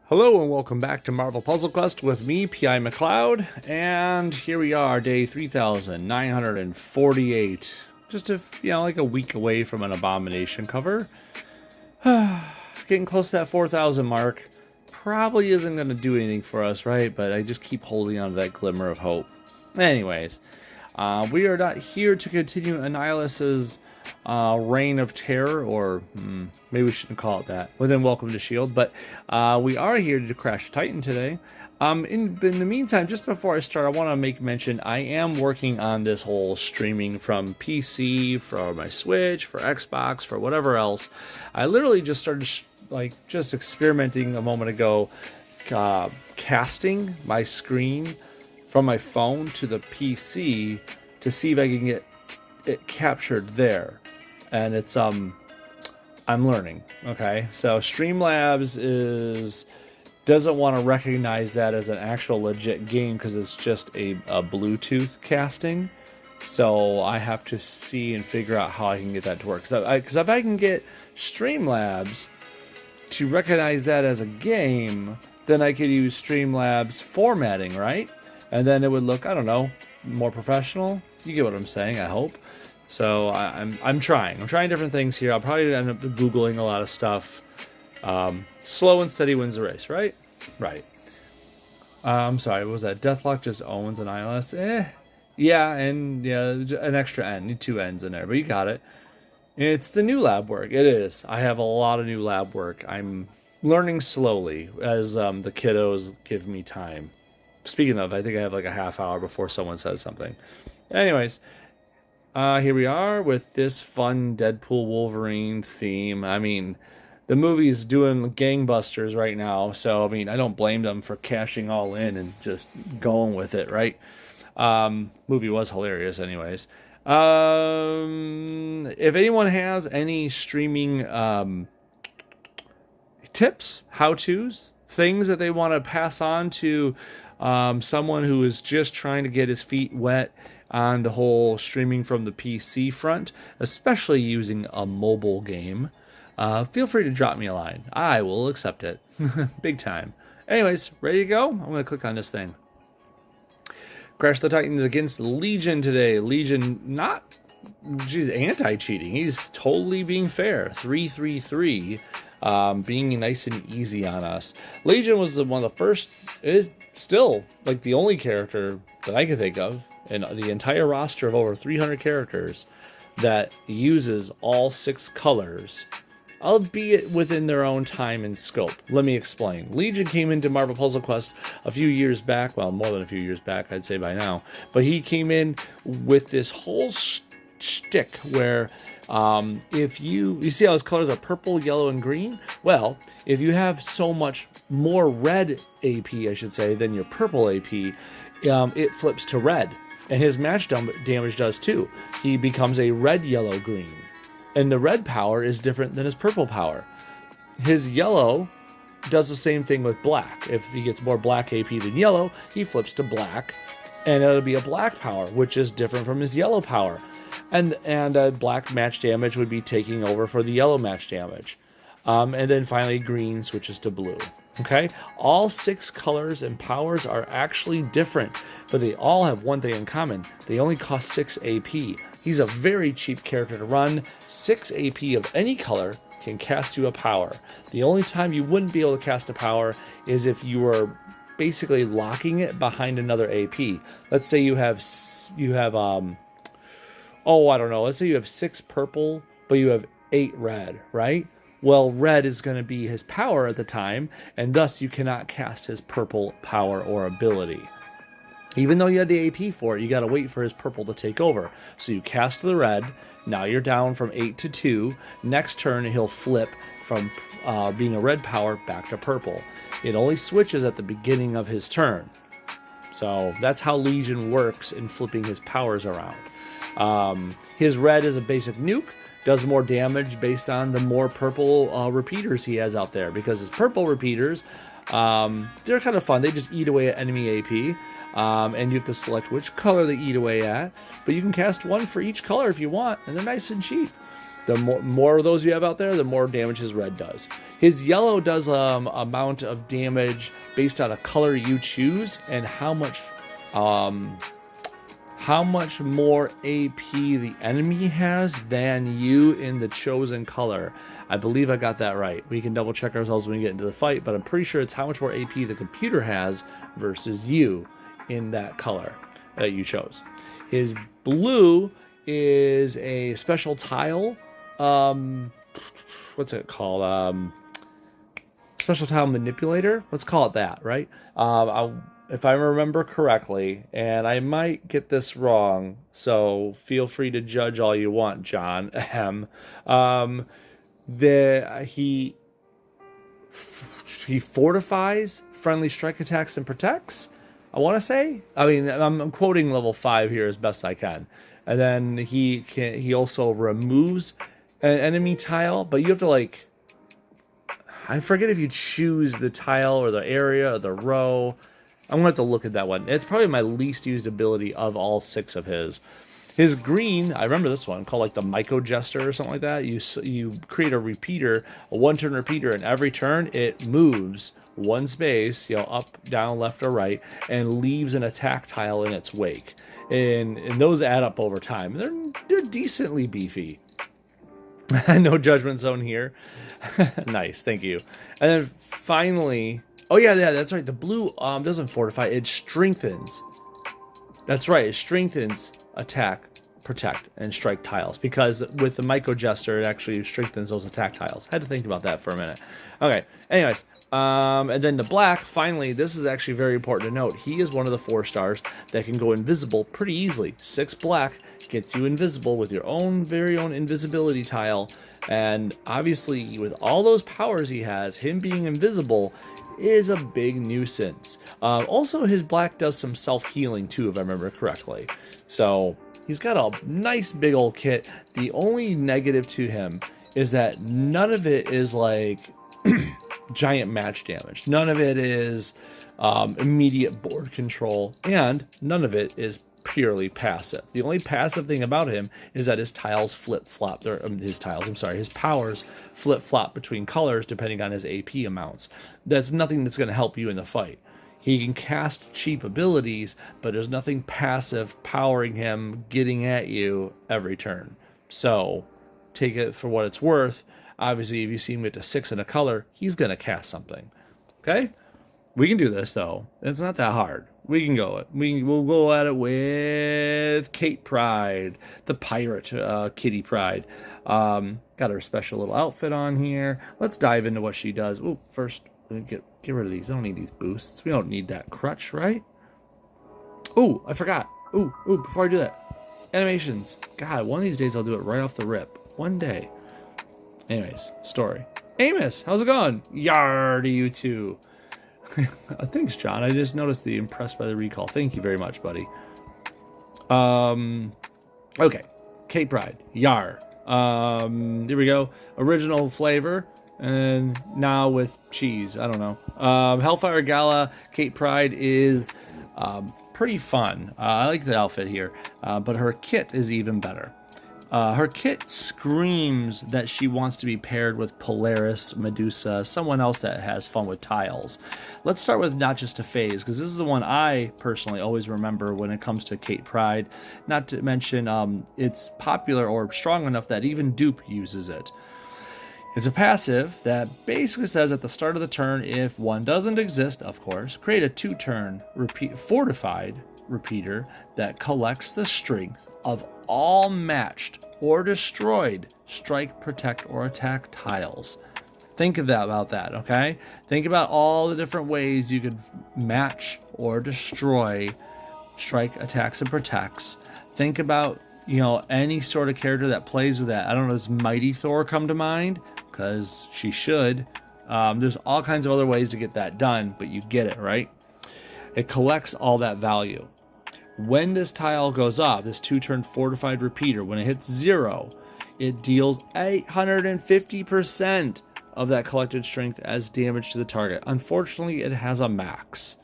Hello and welcome back to Marvel Puzzle Quest with me, P.I. McLeod, and here we are, day 3,948. Just like a week away from an Abomination cover. Getting close to that 4,000 mark. Probably isn't going to do anything for us, right? But I just keep holding on to that glimmer of hope. Anyways, we are not here to continue Annihilus's reign of terror, or maybe we shouldn't call it that. Well, then welcome to S.H.I.E.L.D. But we are here to crash Titan today. In the meantime, just before I start, I want to make mention I am working on this whole streaming from PC, for my Switch, for Xbox, for whatever else. I literally just started just experimenting a moment ago, casting my screen from my phone to the PC to see if I can get it captured there. And it's I'm learning. Okay, so Streamlabs doesn't want to recognize that as an actual legit game because it's just a Bluetooth casting. So I have to see and figure out how I can get that to work. Because if I can get Streamlabs to recognize that as a game, then I could use Streamlabs formatting, right? And then it would look, I don't know, more professional. You get what I'm saying, I hope. So I'm trying. I'm trying different things here. I'll probably end up Googling a lot of stuff. Slow and steady wins the race, right? Right. I'm sorry, what was that? Deathlock just owns an ILS? Yeah, and yeah, an extra N. Need two N's in there, but you got it. It's the new lab work. It is. I have a lot of new lab work. I'm learning slowly as the kiddos give me time. Speaking of, I think I have like a half hour before someone says something. Anyways, here we are with this fun Deadpool Wolverine theme. I mean, the movie's doing gangbusters right now, so I mean, I don't blame them for cashing all in and just going with it, right? Movie was hilarious anyways. If anyone has any streaming tips, how-tos, things that they want to pass on to someone who is just trying to get his feet wet on the whole streaming from the PC front, especially using a mobile game, feel free to drop me a line. I will accept it. Big time. Anyways, ready to go? I'm going to click on this thing. Crash the Titans against Legion today. Legion she's anti-cheating. He's totally being fair. 3-3-3. Being nice and easy on us. Legion was one of the first, is still like the only character that I can think of in the entire roster of over 300 characters that uses all 6 colors, albeit within their own time and scope. Let me explain. Legion came into Marvel Puzzle Quest a few years back, well, more than a few years back, I'd say by now, but he came in with this whole shtick where if you see how his colors are purple, yellow, and green? Well, if you have so much more red AP, I should say, than your purple AP, it flips to red. And his match damage does too. He becomes a red, yellow, green. And the red power is different than his purple power. His yellow does the same thing with black. If he gets more black AP than yellow, he flips to black. And it'll be a black power, which is different from his yellow power. And black match damage would be taking over for the yellow match damage. And then finally green switches to blue. Okay? All 6 colors and powers are actually different, but they all have one thing in common. They only cost 6 AP. He's a very cheap character to run. 6 AP of any color can cast you a power. The only time you wouldn't be able to cast a power is if you were basically locking it behind another AP. Let's say you have let's say you have 6 purple, but you have 8 red, right? Well, red is going to be his power at the time, and thus you cannot cast his purple power or ability. Even though you had the AP for it, you got to wait for his purple to take over. So you cast the red, now you're down from 8 to 2. Next turn, he'll flip from being a red power back to purple. It only switches at the beginning of his turn. So that's how Legion works in flipping his powers around. His red is a basic nuke, does more damage based on the more purple repeaters he has out there, because his purple repeaters, they're kind of fun. They just eat away at enemy AP, and you have to select which color they eat away at, but you can cast one for each color if you want, and they're nice and cheap. The more of those you have out there, the more damage his red does. His yellow does amount of damage based on a color you choose and how much more AP the enemy has than you in the chosen color. I believe I got that right. We can double check ourselves when we get into the fight, but I'm pretty sure it's how much more AP the computer has versus you in that color that you chose. His blue is a special tile. What's it called? Special tile manipulator. Let's call it that, right? If I remember correctly, and I might get this wrong, so feel free to judge all you want, John. He fortifies friendly strike attacks and protects, I want to say. I mean, I'm quoting level 5 here as best I can. And then he also removes an enemy tile, but you have to, like, I forget if you choose the tile or the area or the row. I'm going to have to look at that one. It's probably my least used ability of all 6 of his. His green, I remember this one, called like the Myco Jester or something like that. You create a repeater, a 1-turn repeater, and every turn it moves 1 space, up, down, left, or right, and leaves an attack tile in its wake. And those add up over time. They're decently beefy. No judgment zone here. Nice, thank you. And then finally, oh yeah, that's right. The blue doesn't fortify; it strengthens. That's right. It strengthens attack, protect, and strike tiles. Because with the Myco Jester, it actually strengthens those attack tiles. Had to think about that for a minute. Okay. Anyways, and then the black, finally, this is actually very important to note. He is one of the 4 stars that can go invisible pretty easily. 6 black gets you invisible with your very own invisibility tile. And obviously, with all those powers he has, him being invisible is a big nuisance. Also, his black does some self-healing too, if I remember correctly. So he's got a nice big old kit. The only negative to him is that none of it is like giant match damage. None of it is immediate board control, and none of it is purely passive. The only passive thing about him is that his tiles flip-flop. His powers flip-flop between colors depending on his AP amounts. That's nothing that's going to help you in the fight. He can cast cheap abilities, but there's nothing passive powering him getting at you every turn. So take it for what it's worth. Obviously, if you see him get to 6 in a color, he's going to cast something. Okay? We can do this, though. It's not that hard. We can go it. We'll go at it with Kate Pryde, the pirate Kitty Pryde. Got her special little outfit on here. Let's dive into what she does. Ooh, first, get rid of these. I don't need these boosts. We don't need that crutch, right? Ooh, I forgot. Ooh, before I do that. Animations. God, one of these days I'll do it right off the rip. One day. Anyways, story. Amos, how's it going? Yar to you too. Thanks, John. I just noticed the impressed by the recall. Thank you very much, buddy. Okay. Kate Pryde. Yar. Here we go. Original flavor. And now with cheese. I don't know. Hellfire Gala. Kate Pryde is pretty fun. I like the outfit here. But her kit is even better. Her kit screams that she wants to be paired with Polaris, Medusa, someone else that has fun with tiles. Let's start with Not Just a Phase, because this is the one I personally always remember when it comes to Kate Pryde. Not to mention, it's popular or strong enough that even Dupe uses it. It's a passive that basically says at the start of the turn, if one doesn't exist, of course, create a 2-turn fortified repeater that collects the strength of all matched or destroyed strike, protect, or attack tiles. Think about that, okay? Think about all the different ways you could match or destroy strike, attacks, and protects. Think about, any sort of character that plays with that. I don't know, does Mighty Thor come to mind? Because she should. There's all kinds of other ways to get that done, but you get it, right? It collects all that value. When this tile goes off, this 2-turn fortified repeater, when it hits 0, it deals 850% of that collected strength as damage to the target. Unfortunately, it has a max.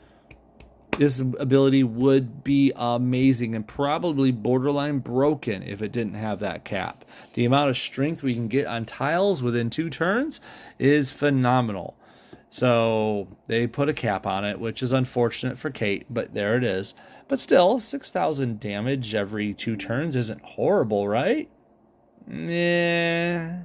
This ability would be amazing and probably borderline broken if it didn't have that cap. The amount of strength we can get on tiles within 2 turns is phenomenal. So they put a cap on it, which is unfortunate for Kate, but there it is. But still, 6,000 damage every 2 turns isn't horrible, right? Nah,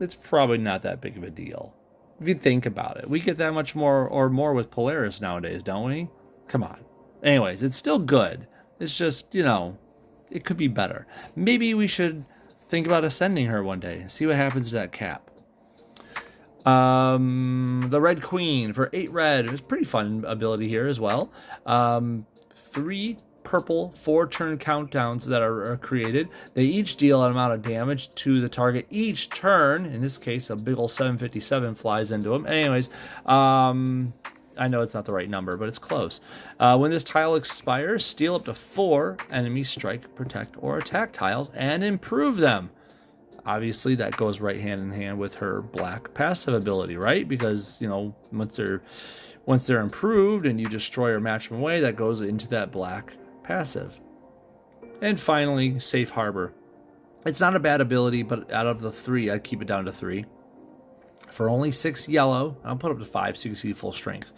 it's probably not that big of a deal. If you think about it, we get that much more or more with Polaris nowadays, don't we? Come on. Anyways, it's still good. It's just, it could be better. Maybe we should think about ascending her one day and see what happens to that cap. The Red Queen for 8 red. It's a pretty fun ability here as well. 3 purple 4-turn countdowns that are created. They each deal an amount of damage to the target each turn. In this case, a big ol' 757 flies into them. Anyways, I know it's not the right number, but it's close. When this tile expires, steal up to 4 enemy strike, protect, or attack tiles and improve them. Obviously, that goes right hand in hand with her black passive ability, right? Because, once they're improved and you destroy or match them away, that goes into that black passive. And finally, Safe Harbor. It's not a bad ability, but out of the 3, I'd keep it down to 3. For only 6 yellow, I'll put up to 5 so you can see full strength.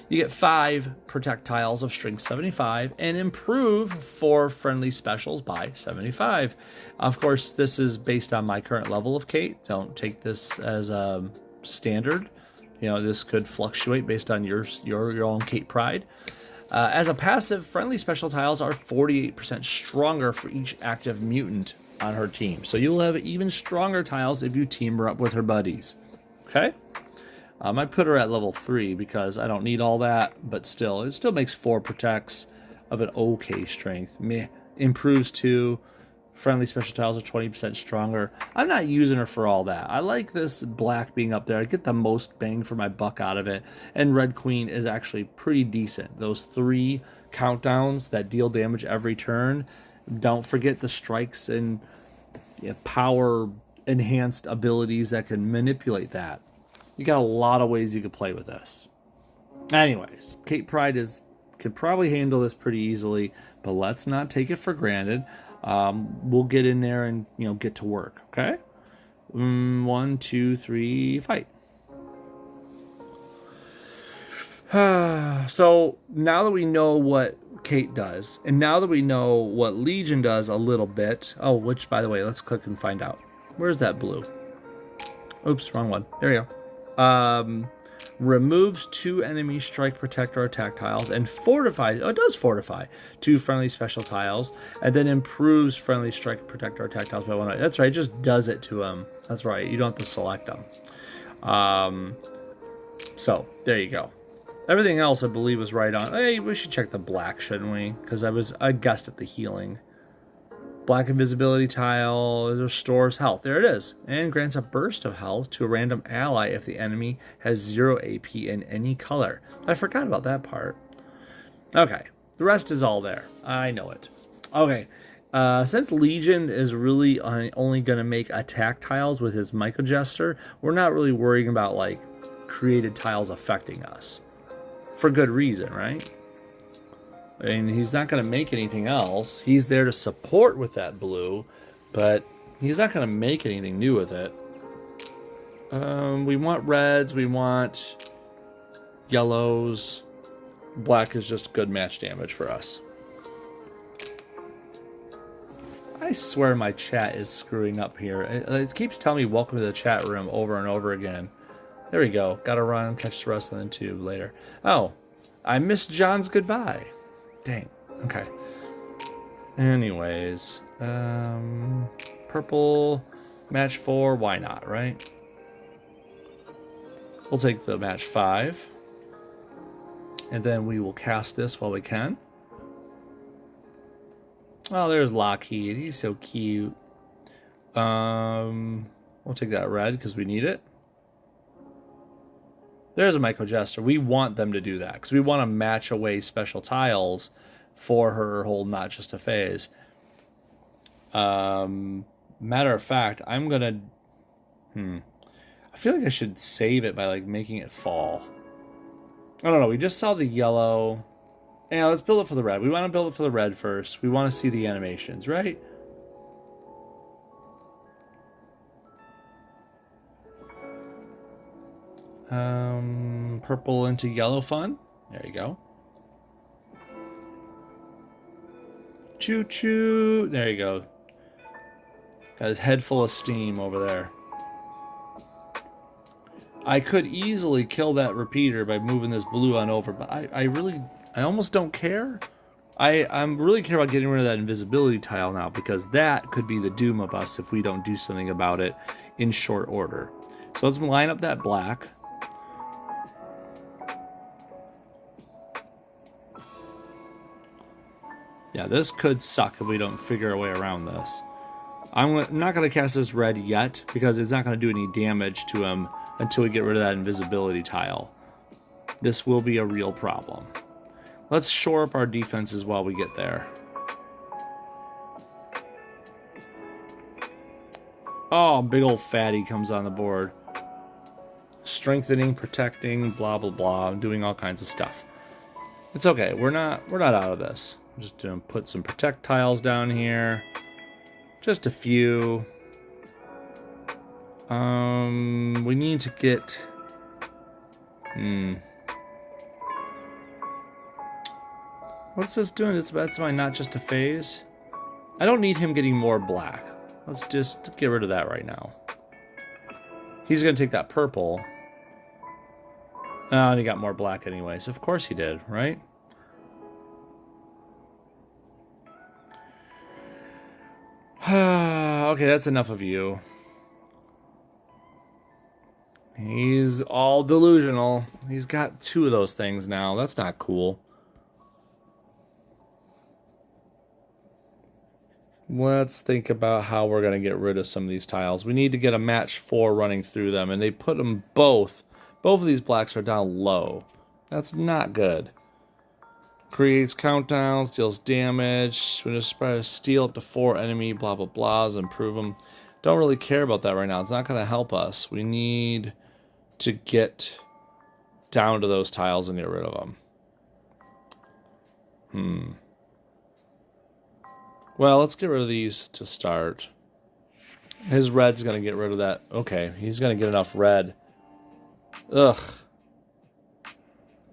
You get 5 projectiles of strength 75 and improve 4 friendly specials by 75. Of course, this is based on my current level of Kate. Don't take this as a standard. This could fluctuate based on your own Kate Pryde. As a passive, friendly special tiles are 48% stronger for each active mutant on her team. So you'll have even stronger tiles if you team her up with her buddies. Okay? I put her at level 3 because I don't need all that, but still, it still makes 4 protects of an okay strength. Meh. Improves 2. Friendly special tiles are 20% stronger. I'm not using her for all that. I like this black being up there. I get the most bang for my buck out of it. And Red Queen is actually pretty decent. Those 3 countdowns that deal damage every turn. Don't forget the strikes and power enhanced abilities that can manipulate that. You got a lot of ways you could play with this. Anyways, Kate Pryde could probably handle this pretty easily, but let's not take it for granted. We'll get in there and get to work. Okay, 1, 2, 3, fight. So now that we know what Kate does, and now that we know what Legion does a little bit. Oh, which by the way, let's click and find out. Where's that blue? Oops, wrong one. There we go. Removes 2 enemy strike, protect, or attack tiles and fortifies. Oh, it does fortify 2 friendly special tiles and then improves friendly strike, protect, or attack tiles by 1. That's right. It just does it to them. That's right. You don't have to select them. So there you go. Everything else I believe was right on. Hey, we should check the black, shouldn't we? Because I guessed at the healing. Black invisibility tile restores health. There it is. And grants a burst of health to a random ally if the enemy has 0 AP in any color. I forgot about that part. Okay. The rest is all there. I know it. Okay. Since Legion is really only going to make attack tiles with his Mycojester, we're not really worrying about, created tiles affecting us. For good reason, right? I mean, he's not going to make anything else. He's there to support with that blue, but he's not going to make anything new with it. We want reds. We want yellows. Black is just good match damage for us. I swear my chat is screwing up here. It keeps telling me welcome to the chat room over and over again. There we go. Gotta run, catch the rest of the tube later. Oh, I missed John's goodbye. Dang. Okay. Anyways, purple match 4. Why not, right? We'll take the match 5, and then we will cast this while we can. Oh, there's Lockheed. He's so cute. We'll take that red because we need it. There's a Mycojester. We want them to do that because we want to match away special tiles for her whole not just a phase. Matter of fact, I'm gonna I feel like I should save it by making it fall. I don't know, we just saw the yellow. Yeah, let's build it for the red. We want to build it for the red first. We want to see the animations, right? Purple into yellow fun. There you go. Choo-choo. There you go. Got his head full of steam over there. I could easily kill that repeater by moving this blue on over, but I almost don't care. I'm really care about getting rid of that invisibility tile now, because that could be the doom of us if we don't do something about it in short order. So let's line up that black. Yeah, this could suck if we don't figure a way around this. I'm not going to cast this red yet, because it's not going to do any damage to him until we get rid of that invisibility tile. This will be a real problem. Let's shore up our defenses while we get there. Oh, big old fatty comes on the board. Strengthening, protecting, blah, blah, blah, doing all kinds of stuff. It's okay. We're not out of this. I'm just going to put some protect tiles down here. Just a few. We need to get... What's this doing? That's my not just a phase. I don't need him getting more black. Let's just get rid of that right now. He's going to take that purple. Oh, and he got more black anyways. Of course he did, right? Okay, that's enough of you. He's all delusional. He's got 2 of those things now. That's not cool. Let's think about how we're going to get rid of some of these tiles. We need to get a match 4 running through them, and they put them both. Both of these blacks are down low. That's not good. Creates countdowns, deals damage. When you steal up to 4 enemy, blah, blah, blahs, improve them. Don't really care about that right now. It's not going to help us. We need to get down to those tiles and get rid of them. Well, let's get rid of these to start. His red's going to get rid of that. Okay, he's going to get enough red. Ugh.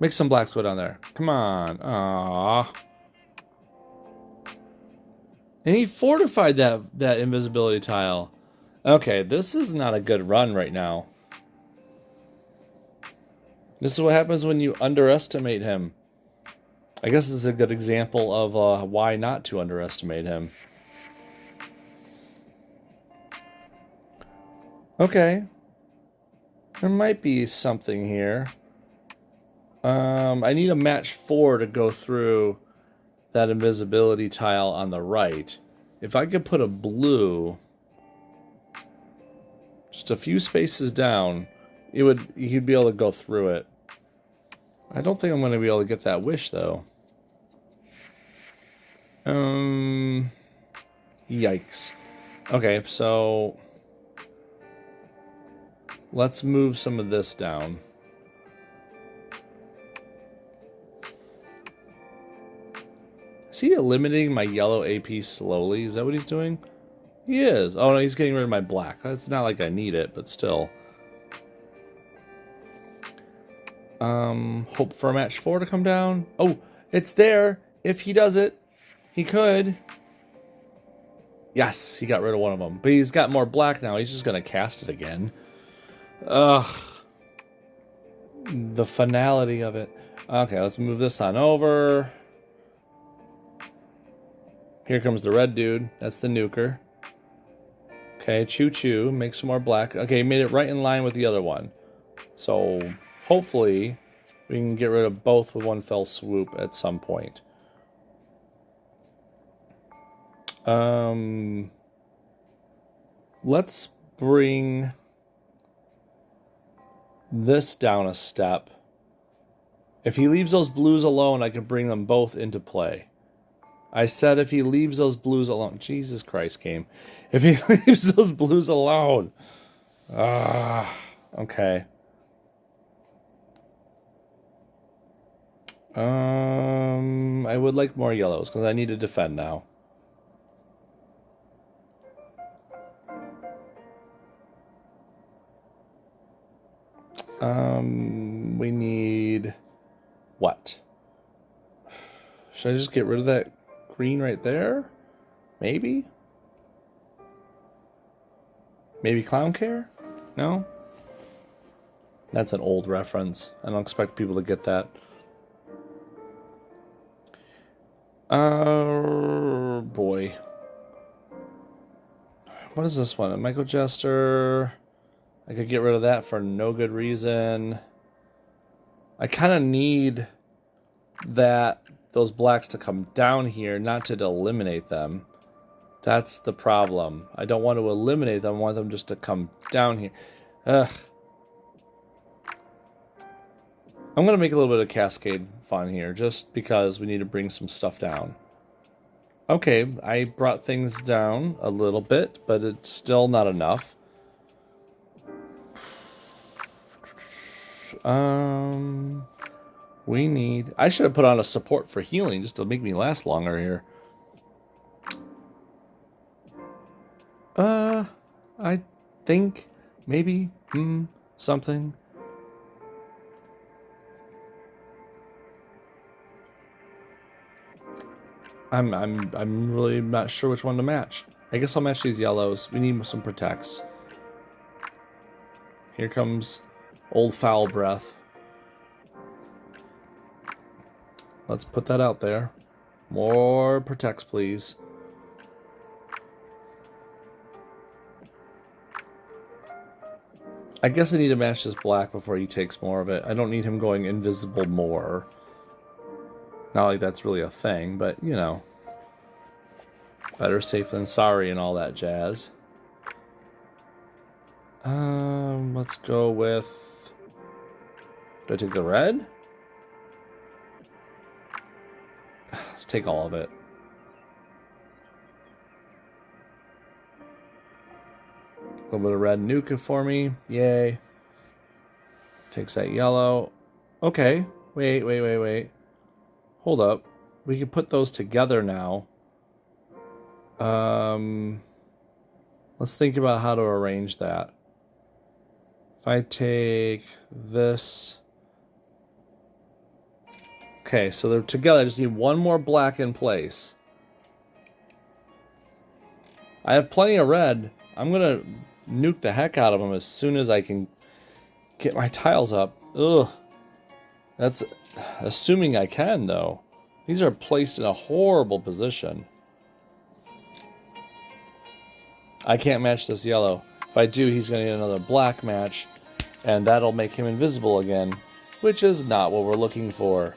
Make some blacks go down there. Come on. Aww. And he fortified that invisibility tile. Okay, this is not a good run right now. This is what happens when you underestimate him. I guess this is a good example of why not to underestimate him. Okay. There might be something here. I need a match 4 to go through that invisibility tile on the right. If I could put a blue just a few spaces down, he'd be able to go through it. I don't think I'm going to be able to get that wish, though. Yikes. Okay, so let's move some of this down. Is he eliminating my yellow AP slowly? Is that what he's doing? He is. Oh, no, he's getting rid of my black. It's not like I need it, but still. Hope for a match 4 to come down. Oh, it's there. If he does it, he could. Yes, he got rid of one of them. But he's got more black now. He's just going to cast it again. Ugh. The finality of it. Okay, let's move this on over. Here comes the red dude. That's the nuker. Okay, choo-choo. Make some more black. Okay, made it right in line with the other one. So, hopefully, we can get rid of both with one fell swoop at some point. Let's bring this down a step. If he leaves those blues alone, I can bring them both into play. I said if he leaves those blues alone. Jesus Christ, game. If he leaves those blues alone. Okay. I would like more yellows because I need to defend now. We need what? Should I just get rid of that green right there? Maybe? Maybe clown care? No? That's an old reference. I don't expect people to get that. Boy. What is this one? A Michael Jester. I could get rid of that for no good reason. I kind of need those blacks to come down here, not to eliminate them. That's the problem. I don't want to eliminate them. I want them just to come down here. Ugh. I'm going to make a little bit of cascade fun here, just because we need to bring some stuff down. Okay, I brought things down a little bit, but it's still not enough. We need... I should have put on a support for healing just to make me last longer here. I think maybe something. I'm really not sure which one to match. I guess I'll match these yellows. We need some protects. Here comes old foul breath. Let's put that out there. More protects, please. I guess I need to match this black before he takes more of it. I don't need him going invisible more. Not like that's really a thing, but, you know. Better safe than sorry and all that jazz. Let's go with... Do I take the red? Let's take all of it. A little bit of red nuke for me. Yay. Takes that yellow. Okay. Wait. Hold up. We can put those together now. Let's think about how to arrange that. If I take this... Okay, so they're together. I just need one more black in place. I have plenty of red. I'm going to nuke the heck out of them as soon as I can get my tiles up. Ugh. That's assuming I can, though. These are placed in a horrible position. I can't match this yellow. If I do, he's going to get another black match, and that'll make him invisible again, which is not what we're looking for.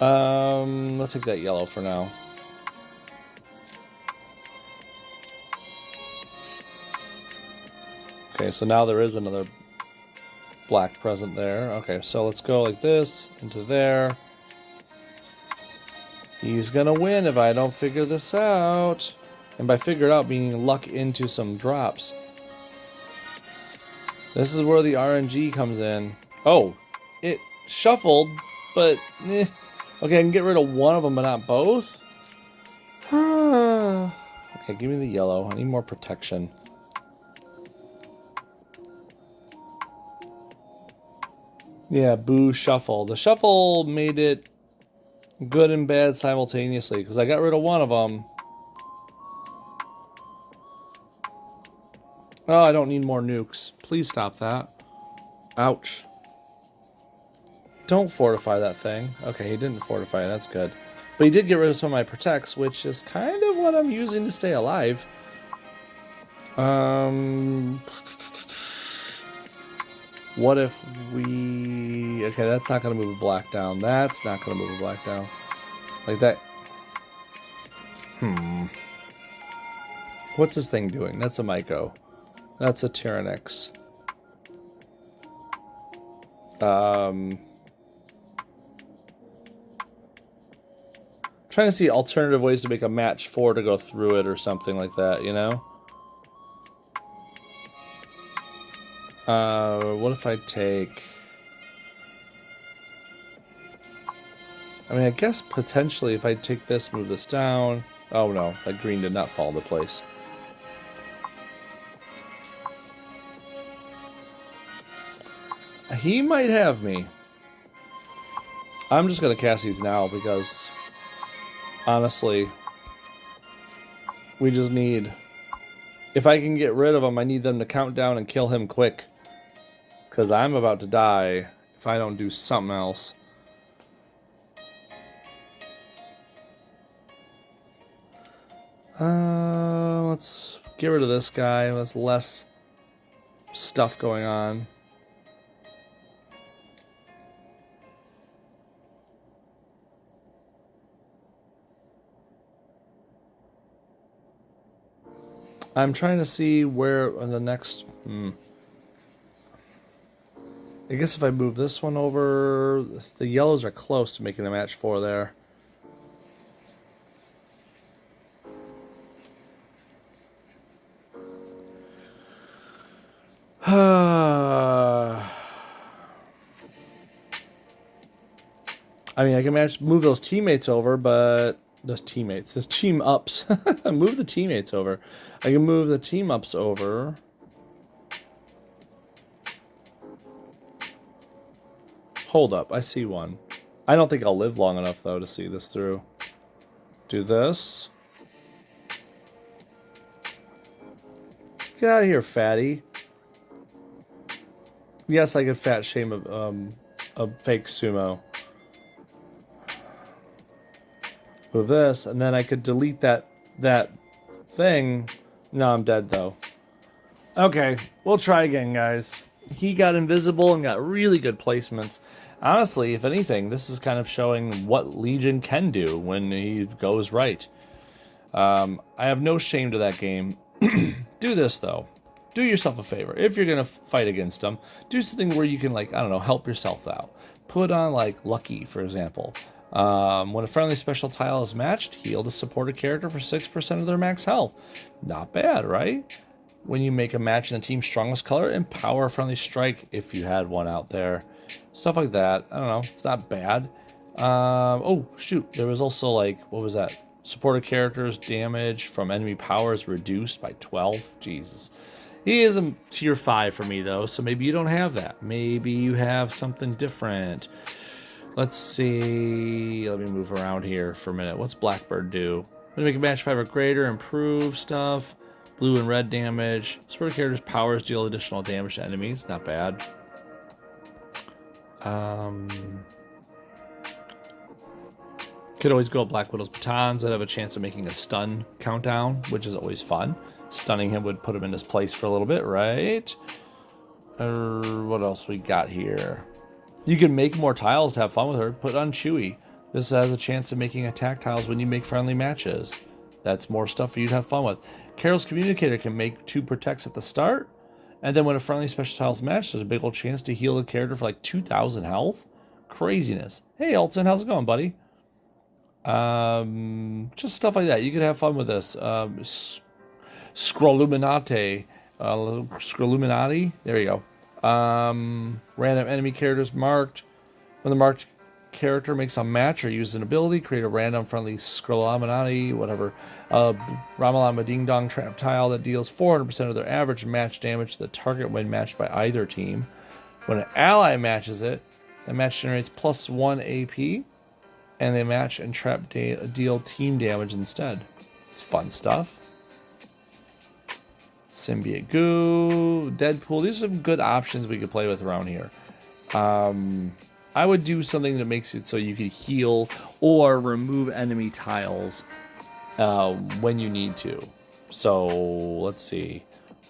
Let's take that yellow for now. Okay, so now there is another black present there. Okay, so let's go like this, into there. He's gonna win if I don't figure this out. And by figure it out, meaning luck into some drops. This is where the RNG comes in. Oh, it shuffled, but eh. Okay, I can get rid of one of them, but not both? Okay, give me the yellow. I need more protection. Yeah, boo shuffle. The shuffle made it good and bad simultaneously, because I got rid of one of them. Oh, I don't need more nukes. Please stop that. Ouch. Don't fortify that thing. Okay, he didn't fortify it. That's good. But he did get rid of some of my protects, which is kind of what I'm using to stay alive. What if we... Okay, that's not going to move a black down. That's not going to move a black down. Like that. What's this thing doing? That's a Myco. That's a Tyrannix. Trying to see alternative ways to make a match 4 to go through it or something like that, you know? What if I take... I mean, I guess potentially if I take this, move this down. Oh no, that green did not fall into place. He might have me. I'm just going to cast these now because, honestly, we just need... If I can get rid of them, I need them to count down and kill him quick. Because I'm about to die if I don't do something else. Let's get rid of this guy. There's less stuff going on. I'm trying to see where on the next... I guess if I move this one over... The yellows are close to making a match 4 there. I mean, I can move those teammates over, but... Those team ups. Move the teammates over. I can move the team ups over. Hold up, I see one. I don't think I'll live long enough, though, to see this through. Do this. Get out of here, fatty. Yes, I could fat shame a fake sumo. With this, and then I could delete that thing. No, I'm dead, though. Okay, we'll try again, guys. He got invisible and got really good placements. Honestly, if anything, this is kind of showing what Legion can do when he goes right. I have no shame to that game. Do this, though. Do yourself a favor. If you're going to fight against them, do something where you can, like, I don't know, help yourself out. Put on, like, Lucky, for example. When a friendly special tile is matched, heal the supported character for 6% of their max health. Not bad, right? When you make a match in the team's strongest color, empower a friendly strike if you had one out there. Stuff like that. I don't know. It's not bad. Oh, shoot. There was also, like, what was that? Supported characters damage from enemy powers reduced by 12. Jesus. He is a tier 5 for me, though, so maybe you don't have that. Maybe you have something different. Let's see. Let me move around here for a minute. What's Blackbird do? I'm going to make a match 5 or greater, improve stuff. Blue and red damage. Supported characters' powers deal additional damage to enemies. Not bad. Could always go Black Widow's batons that have a chance of making a stun countdown, which is always fun. Stunning him would put him in his place for a little bit, right? What else we got here? You can make more tiles to have fun with her. Put on Chewy. This has a chance of making attack tiles when you make friendly matches. That's more stuff for you to have fun with. Carol's Communicator can make 2 protects at the start. And then when a friendly special tiles match, there's a big old chance to heal the character for like 2,000 health. Craziness. Hey, Alton, how's it going, buddy? Just stuff like that. You could have fun with this. Scroluminati. Scroluminati. There you go. Random enemy characters marked. When the marked character makes a match or uses an ability, create a random friendly Scroluminati, whatever, Ramalama Ding Dong trap tile that deals 400% of their average match damage to the target when matched by either team. When an ally matches it, the match generates +1 AP, and they match and trap deal team damage instead. It's fun stuff. Symbiote Goo, Deadpool. These are some good options we could play with around here. I would do something that makes it so you could heal or remove enemy tiles when you need to. So, let's see.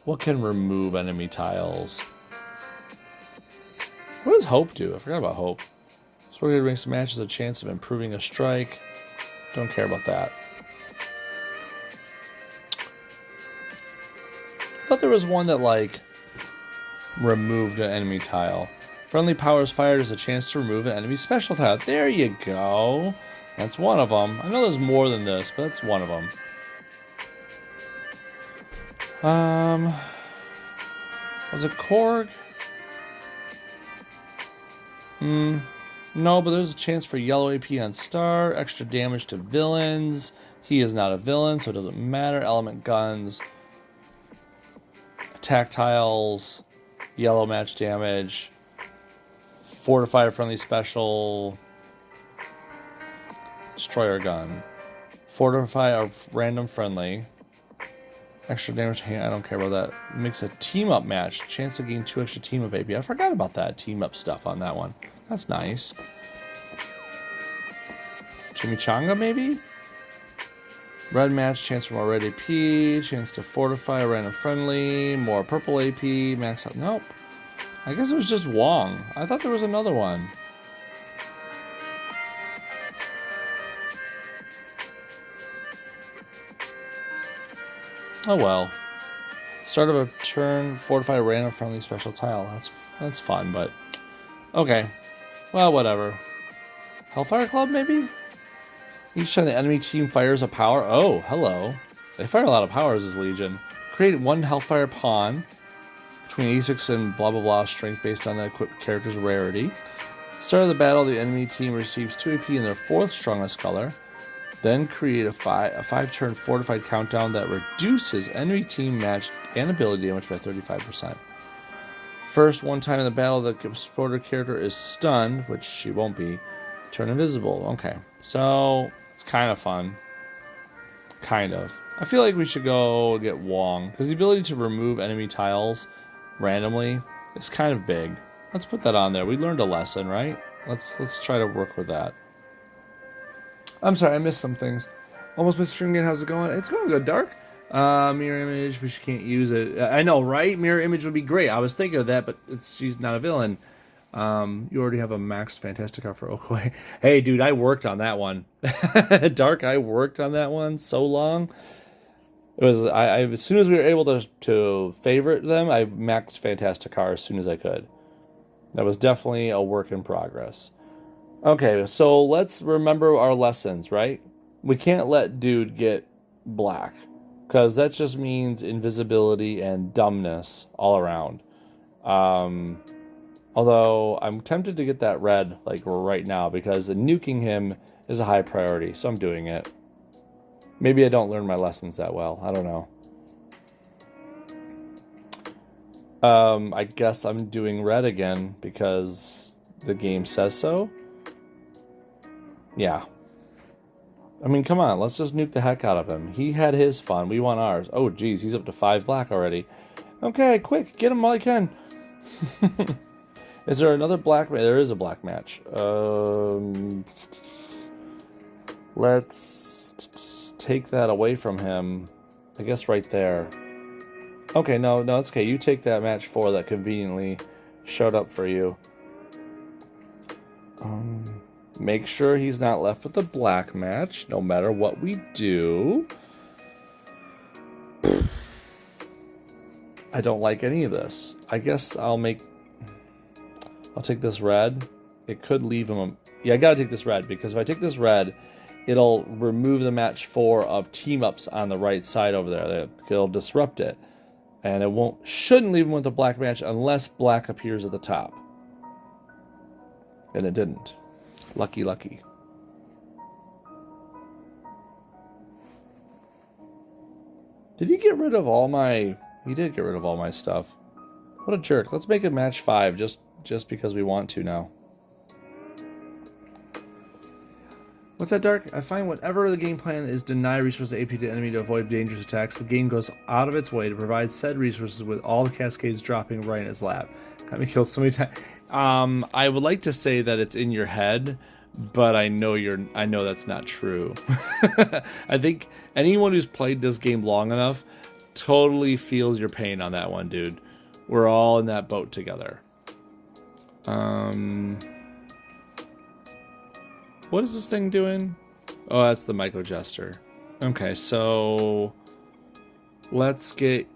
What can remove enemy tiles? What does Hope do? I forgot about Hope. So we're going to bring some matches a chance of improving a strike. Don't care about that. I thought there was one that, like, removed an enemy tile. Friendly powers fired is a chance to remove an enemy special tile. There you go. That's one of them. I know there's more than this, but that's one of them. Was it Korg? No, but there's a chance for yellow AP on star. Extra damage to villains. He is not a villain, so it doesn't matter. Element guns. Attack tiles. Yellow match damage. Fortify a friendly special. Destroyer gun. Fortify a random friendly. Extra damage. I don't care about that. Makes a team up match. Chance to gain 2 extra team up AP. I forgot about that team up stuff on that one. That's nice. Chimichanga, maybe? Red match, chance for more red AP, chance to fortify a random friendly, more purple AP, max out. Nope. I guess it was just Wong. I thought there was another one. Oh well. Start of a turn, fortify a random friendly special tile. That's fun, but okay. Well, whatever. Hellfire Club, maybe? Each time the enemy team fires a power... Oh, hello. They fire a lot of powers as Legion. Create 1 Hellfire pawn between 86 and blah blah blah strength based on the equipped character's rarity. Start of the battle, the enemy team receives 2 AP in their 4th strongest color. Then create a 5-turn fortified countdown that reduces enemy team match and ability damage by 35%. First, one time in the battle, the supporter character is stunned, which she won't be. Turn invisible. Okay, so it's kind of fun. Kind of. I feel like we should go get Wong, because the ability to remove enemy tiles randomly is kind of big. Let's put that on there. We learned a lesson, right? Let's try to work with that. I'm sorry, I missed some things. Almost missed Stringan. How's it going? It's going good, Dark. Mirror image, but she can't use it. I know, right? Mirror image would be great. I was thinking of that, but she's not a villain. You already have a maxed Fantastica for Okoye. Hey, dude, I worked on that one. Dark, I worked on that one so long. It was I as soon as we were able to favorite them, I maxed Fantastica as soon as I could. That was definitely a work in progress. Okay, so let's remember our lessons, right? We can't let dude get black, because that just means invisibility and dumbness all around. Although I'm tempted to get that red like right now, because nuking him is a high priority, so I'm doing it. Maybe I don't learn my lessons that well. I don't know. I guess I'm doing red again because the game says so. Yeah. I mean, come on. Let's just nuke the heck out of him. He had his fun. We want ours. Oh, geez. He's up to 5 black already. Okay, quick. Get him while you can. Is there another black match? There is a black match. Let's take that away from him. I guess right there. Okay, no, it's okay. You take that match 4 that conveniently showed up for you. Make sure he's not left with the black match, no matter what we do. I don't like any of this. I guess I'll take this red. It could leave him... Yeah, I gotta take this red, because if I take this red, it'll remove the match 4 of team-ups on the right side over there. It'll disrupt it. And it shouldn't leave him with the black match unless black appears at the top. And it didn't. Lucky, lucky. Did he get rid of all my... He did get rid of all my stuff. What a jerk. Let's make it match 5 just because we want to now. What's that, Dark? I find whatever the game plan is deny resources AP to enemy to avoid dangerous attacks, the game goes out of its way to provide said resources with all the cascades dropping right in his lap. Got me killed so many times. I would like to say that it's in your head, but I know that's not true. I think anyone who's played this game long enough totally feels your pain on that one, dude. We're all in that boat together. What is this thing doing? Oh, that's the Myco Jester. Okay, so let's get...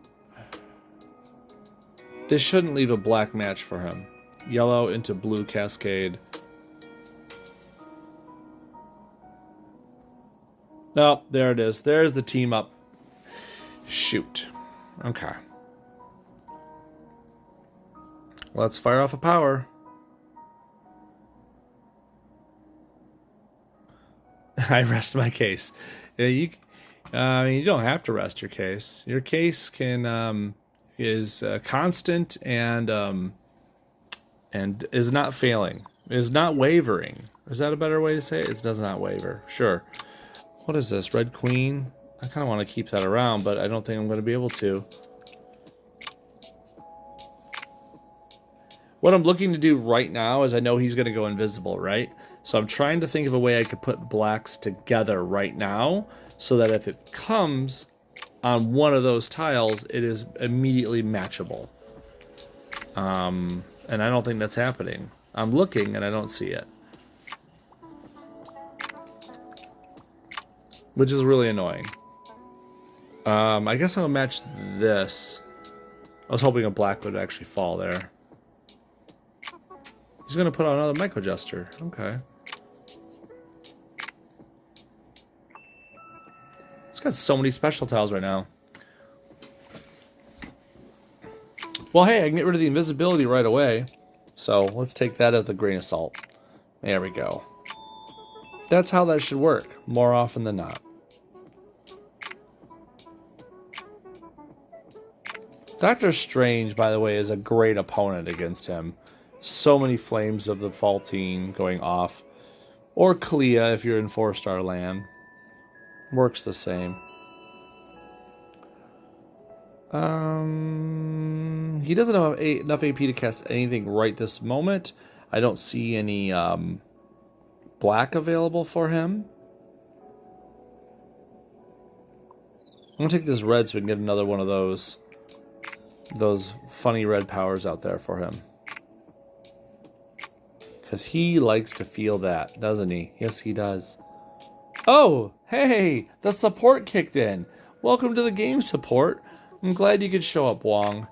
This shouldn't leave a black match for him. Yellow into blue cascade. Oh, there it is. There's the team up. Shoot. Okay. Let's fire off a power. I rest my case. Yeah, you don't have to rest your case. Your case can is constant and is not failing. Is not wavering. Is that a better way to say it? It does not waver. Sure. What is this? Red Queen? I kind of want to keep that around, but I don't think I'm going to be able to. What I'm looking to do right now is I know he's going to go invisible, right? So I'm trying to think of a way I could put blacks together right now so that if it comes on one of those tiles, it is immediately matchable. And I don't think that's happening. I'm looking and I don't see it. Which is really annoying. I guess I'll match this. I was hoping a black would actually fall there. He's going to put on another Micro Jester. Okay. He's got so many special tiles right now. Well, hey, I can get rid of the invisibility right away. So let's take that as a grain of salt. There we go. That's how that should work, more often than not. Doctor Strange, by the way, is a great opponent against him. So many flames of the Faultine going off. Or Clea if you're in 4-star land. Works the same. He doesn't have enough AP to cast anything right this moment. I don't see any black available for him. I'm going to take this red so we can get another one of those funny red powers out there for him. Because he likes to feel that, doesn't he? Yes, he does. Oh, hey, the support kicked in. Welcome to the game, support. I'm glad you could show up, Wong.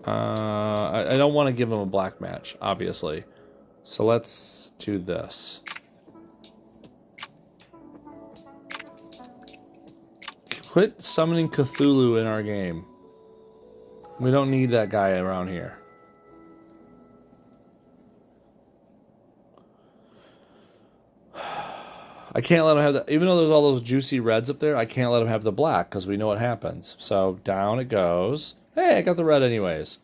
I don't want to give him a black match, obviously. So let's do this. Quit summoning Cthulhu in our game. We don't need that guy around here. I can't let him have that. Even though there's all those juicy reds up there, I can't let him have the black because we know what happens. So down it goes. Hey, I got the red anyways.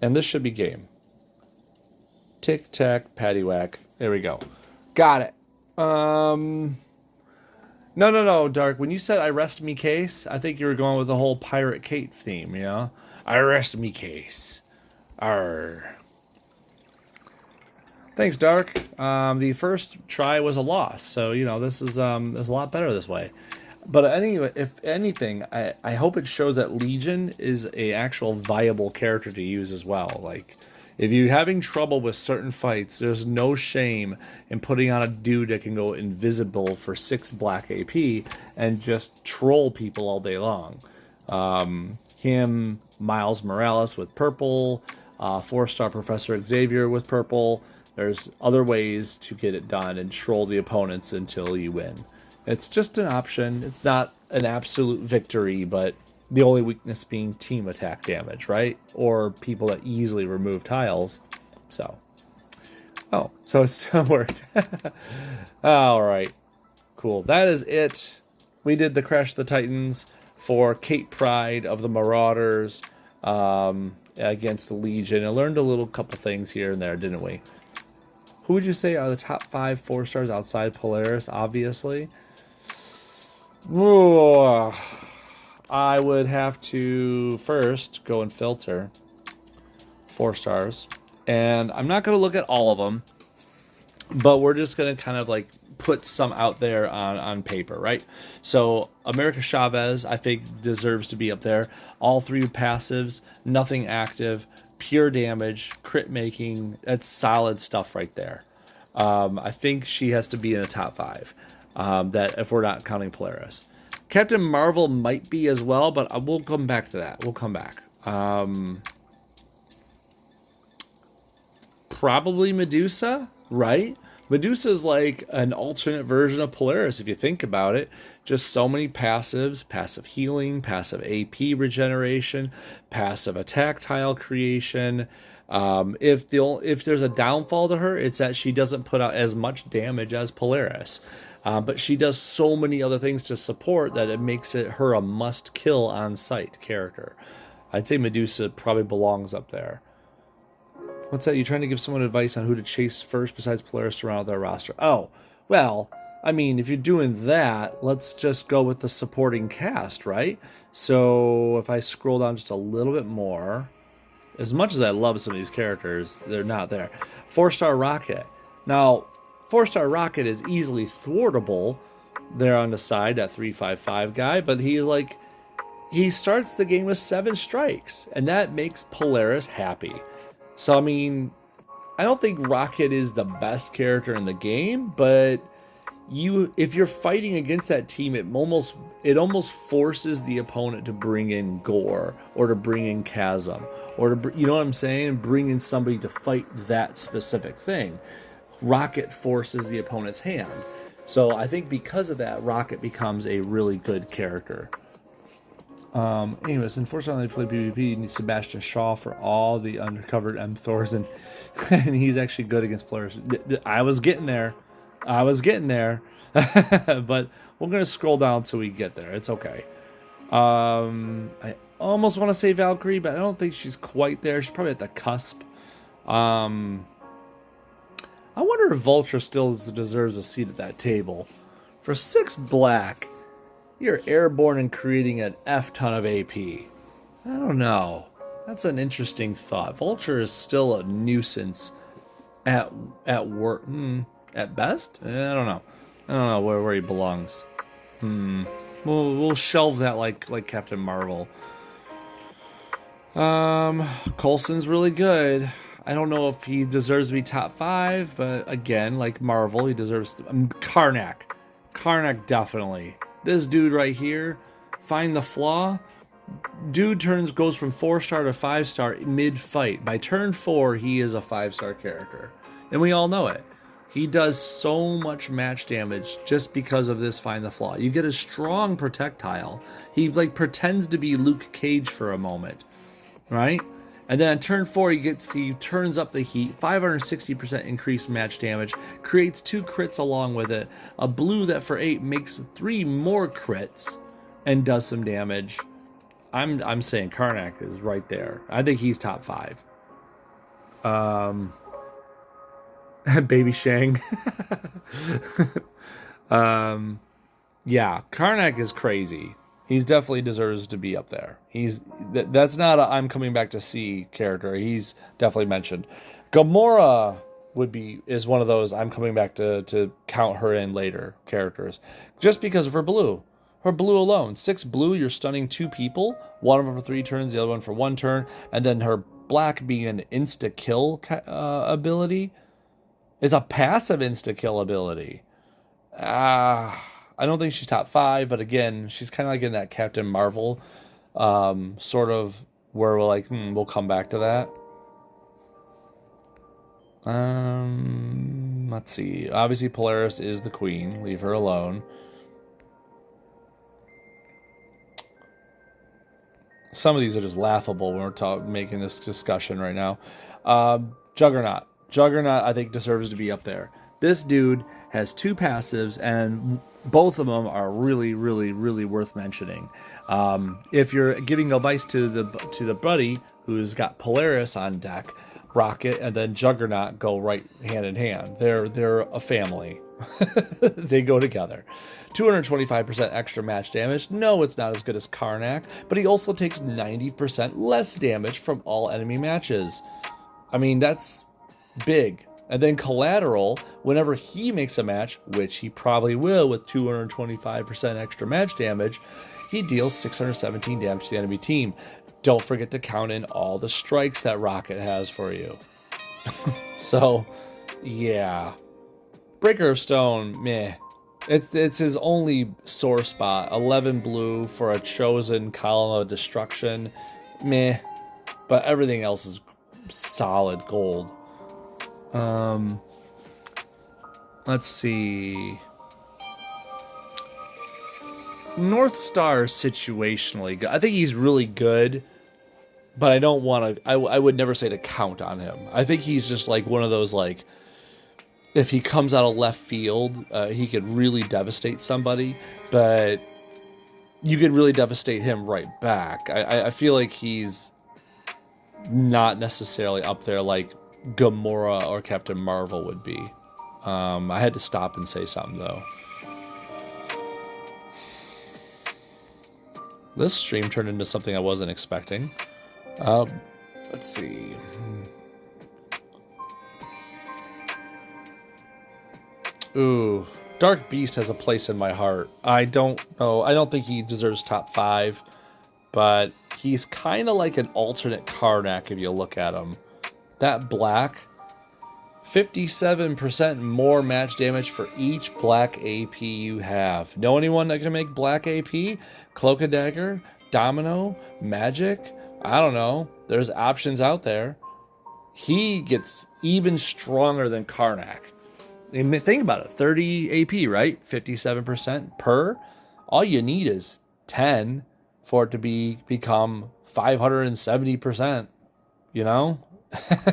And this should be game. Tic tac, paddywhack. There we go. Got it. No, Dark. When you said I rest me case, I think you were going with the whole Pirate Kate theme, you know? I rest me case. Arr. Thanks, Dark. The first try was a loss, so, you know, this is a lot better this way. But anyway, if anything, I hope it shows that Legion is a actual viable character to use as well. Like, if you're having trouble with certain fights, there's no shame in putting on a dude that can go invisible for 6 black AP and just troll people all day long. Him, Miles Morales with purple, 4-star Professor Xavier with purple. There's other ways to get it done and troll the opponents until you win. It's just an option. It's not an absolute victory, but the only weakness being team attack damage, right? Or people that easily remove tiles. So. Oh, so it still worked. Alright. Cool. That is it. We did the Crash the Titans for Kate Pryde of the Marauders against the Legion. I learned a little couple things here and there, didn't we? Who would you say are the top 5 4-stars outside Polaris, obviously? Ooh, I would have to first go and filter 4 stars. And I'm not going to look at all of them, but we're just going to kind of like put some out there on paper, right? So America Chavez, I think, deserves to be up there. All 3 passives, nothing active, pure damage, crit making. That's solid stuff right there. I think she has to be in the top 5. That if we're not counting Polaris. Captain Marvel might be as well, but we'll come back to that. We'll come back. Probably Medusa, right? Medusa's like an alternate version of Polaris if you think about it. Just so many passives, passive healing, passive AP regeneration, passive attack tile creation. If there's a downfall to her, it's that she doesn't put out as much damage as Polaris. But she does so many other things to support that it makes her a must-kill on-site character. I'd say Medusa probably belongs up there. What's that? You trying to give someone advice on who to chase first besides Polaris to round out their roster? Oh, well, I mean, if you're doing that, let's just go with the supporting cast, right? So if I scroll down just a little bit more, as much as I love some of these characters, they're not there. 4-star Rocket. Now, 4-star Rocket is easily thwartable there on the side, that 355 guy, but he starts the game with 7 strikes, and that makes Polaris happy. So, I mean, I don't think Rocket is the best character in the game, but if you're fighting against that team, it almost forces the opponent to bring in Gore or to bring in Chasm or to, you know what I'm saying? Bring in somebody to fight that specific thing. Rocket forces the opponent's hand. So I think because of that, Rocket becomes a really good character. Anyways, unfortunately, for PvP, you need Sebastian Shaw for all the undercovered M Thors, and he's actually good against players. I was getting there, but we're gonna scroll down till we get there. It's okay. I almost want to say Valkyrie, but I don't think she's quite there. She's probably at the cusp. I wonder if Vulture still deserves a seat at that table. For 6 black. You're airborne and creating an F ton of AP. I don't know. That's an interesting thought. Vulture is still a nuisance at work. At best? I don't know. I don't know where he belongs. We'll shelve that like Captain Marvel. Coulson's really good. I don't know if he deserves to be top 5, but again, like Marvel, he deserves to. Karnak. Karnak definitely. This dude right here, find the flaw. Dude goes from 4-star to 5-star mid-fight. By turn 4, he is a 5-star character. And we all know it. He does so much match damage just because of this find the flaw. You get a strong projectile. He pretends to be Luke Cage for a moment. Right? And then on turn 4, he turns up the heat, 560% increased match damage, creates 2 crits along with it, a blue that for 8 makes 3 more crits, and does some damage. I'm saying Karnak is right there. I think he's top 5. Baby Shang. Yeah, Karnak is crazy. He's definitely deserves to be up there. That's not a I'm coming back to see character. He's definitely mentioned. Gamora is one of those I'm coming back to count her in later characters. Just because of her blue. Her blue alone. 6 blue, you're stunning 2 people. One of them for 3 turns, the other one for 1 turn. And then her black being an insta-kill ability. It's a passive insta-kill ability. I don't think she's top 5, but again, she's kind of like in that Captain Marvel sort of where we're like, we'll come back to that. Let's see. Obviously, Polaris is the queen. Leave her alone. Some of these are just laughable when we're making this discussion right now. Juggernaut. Juggernaut, I think, deserves to be up there. This dude has 2 passives, and both of them are really, really, really worth mentioning. If you're giving advice to the buddy who's got Polaris on deck, Rocket and then Juggernaut go right hand in hand. They're a family. They go together. 225% extra match damage. No, it's not as good as Karnak, but he also takes 90% less damage from all enemy matches. I mean, that's big. And then Collateral, whenever he makes a match, which he probably will with 225% extra match damage, he deals 617 damage to the enemy team. Don't forget to count in all the strikes that Rocket has for you. So, yeah. Breaker of Stone, meh. It's his only sore spot. 11 blue for a chosen column of destruction, meh. But everything else is solid gold. Let's see. North Star is situationally good. I think he's really good, but I don't want to. I would never say to count on him. I think he's just like one of those, like, if he comes out of left field, he could really devastate somebody, but you could really devastate him right back. I feel like he's not necessarily up there like Gamora or Captain Marvel would be. I had to stop and say something, though. This stream turned into something I wasn't expecting. Let's see. Ooh, Dark Beast has a place in my heart. I don't know. I don't think he deserves top 5, but he's kind of like an alternate Karnak if you look at him. That black, 57% more match damage for each black AP you have. Know anyone that can make black AP? Cloak and Dagger? Domino? Magic? I don't know. There's options out there. He gets even stronger than Karnak. I mean, think about it. 30 AP, right? 57% per. All you need is 10 for it to become 570%. You know?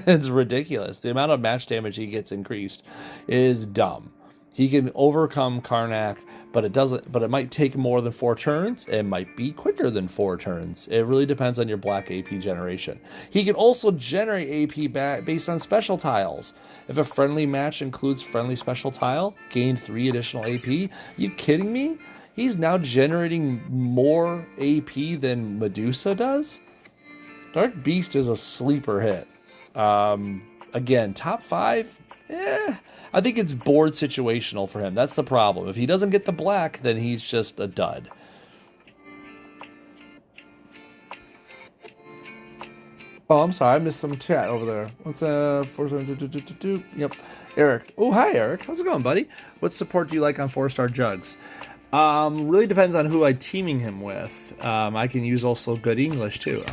It's ridiculous. The amount of match damage he gets increased is dumb. He can overcome Karnak, but it might take more than 4 turns. It might be quicker than 4 turns. It really depends on your black AP generation. He can also generate AP based on special tiles. If a friendly match includes friendly special tile, gain 3 additional AP. You kidding me? He's now generating more AP than Medusa does? Dark Beast is a sleeper hit. Again, top 5? I think it's board situational for him. That's the problem. If he doesn't get the black, then he's just a dud. Oh, I'm sorry. I missed some chat over there. What's 4-7-2-2-2-2? Yep. Eric. Oh, hi, Eric. How's it going, buddy? What support do you like on 4-star jugs? Really depends on who I'm teaming him with. I can use also good English too.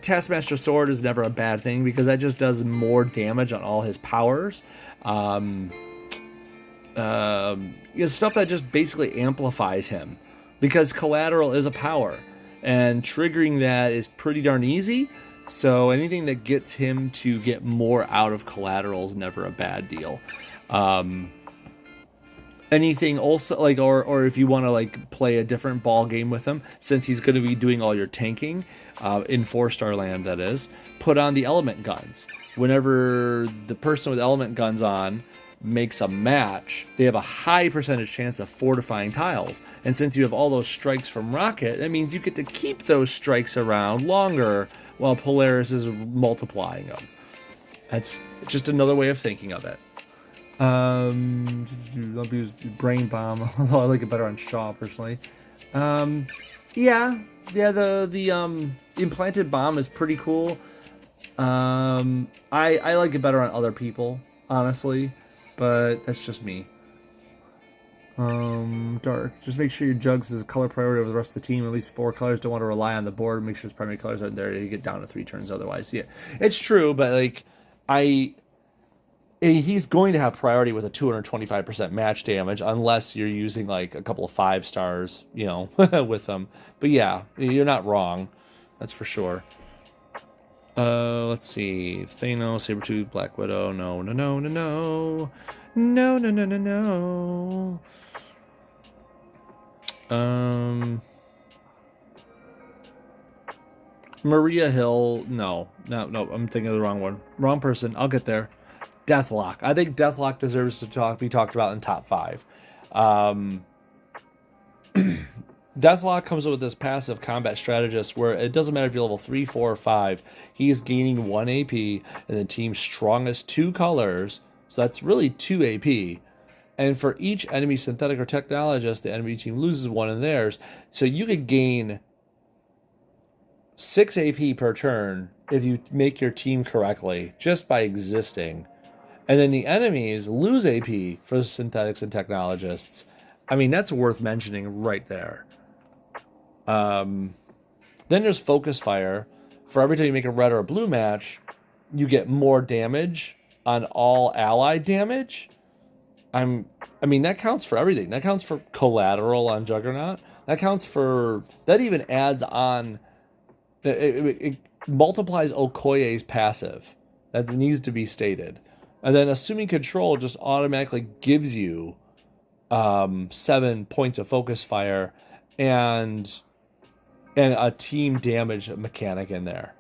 Taskmaster Sword is never a bad thing because that just does more damage on all his powers. Stuff that just basically amplifies him because collateral is a power and triggering that is pretty darn easy. So anything that gets him to get more out of collateral is never a bad deal. Anything also like, or if you want to like play a different ball game with him, since he's going to be doing all your tanking in 4-star land, that is, put on the element guns. Whenever the person with element guns on makes a match, they have a high percentage chance of fortifying tiles. And since you have all those strikes from Rocket, that means you get to keep those strikes around longer while Polaris is multiplying them. That's just another way of thinking of it. I'll use Brain Bomb, although I like it better on Shaw personally. The implanted bomb is pretty cool. I like it better on other people, honestly, but that's just me. Dark. Just make sure your jugs is a color priority over the rest of the team. At least 4 colors. Don't want to rely on the board. Make sure its primary colors are there. You get down to 3 turns otherwise. Yeah, it's true, but like he's going to have priority with a 225% match damage unless you're using like a couple of 5 stars, with them. But yeah, you're not wrong. That's for sure. Let's see. Thanos, Sabretooth, Black Widow. No. Maria Hill. No. I'm thinking of the wrong one. Wrong person. I'll get there. Deathlock. I think Deathlock deserves to be talked about in top 5. Deathlock comes up with this passive combat strategist where it doesn't matter if you're level 3, 4, or 5. He's gaining 1 AP and the team's strongest 2 colors. So that's really 2 AP. And for each enemy synthetic or technologist, the enemy team loses 1 in theirs. So you could gain 6 AP per turn if you make your team correctly just by existing. And then the enemies lose AP for the synthetics and technologists. I mean, that's worth mentioning right there. Then there's Focus Fire. For every time you make a red or a blue match, you get more damage on all allied damage, I mean, that counts for everything. That counts for collateral on Juggernaut. That counts for, that even adds on, it multiplies Okoye's passive. That needs to be stated. And then assuming control just automatically gives you 7 points of focus fire and a team damage mechanic in there.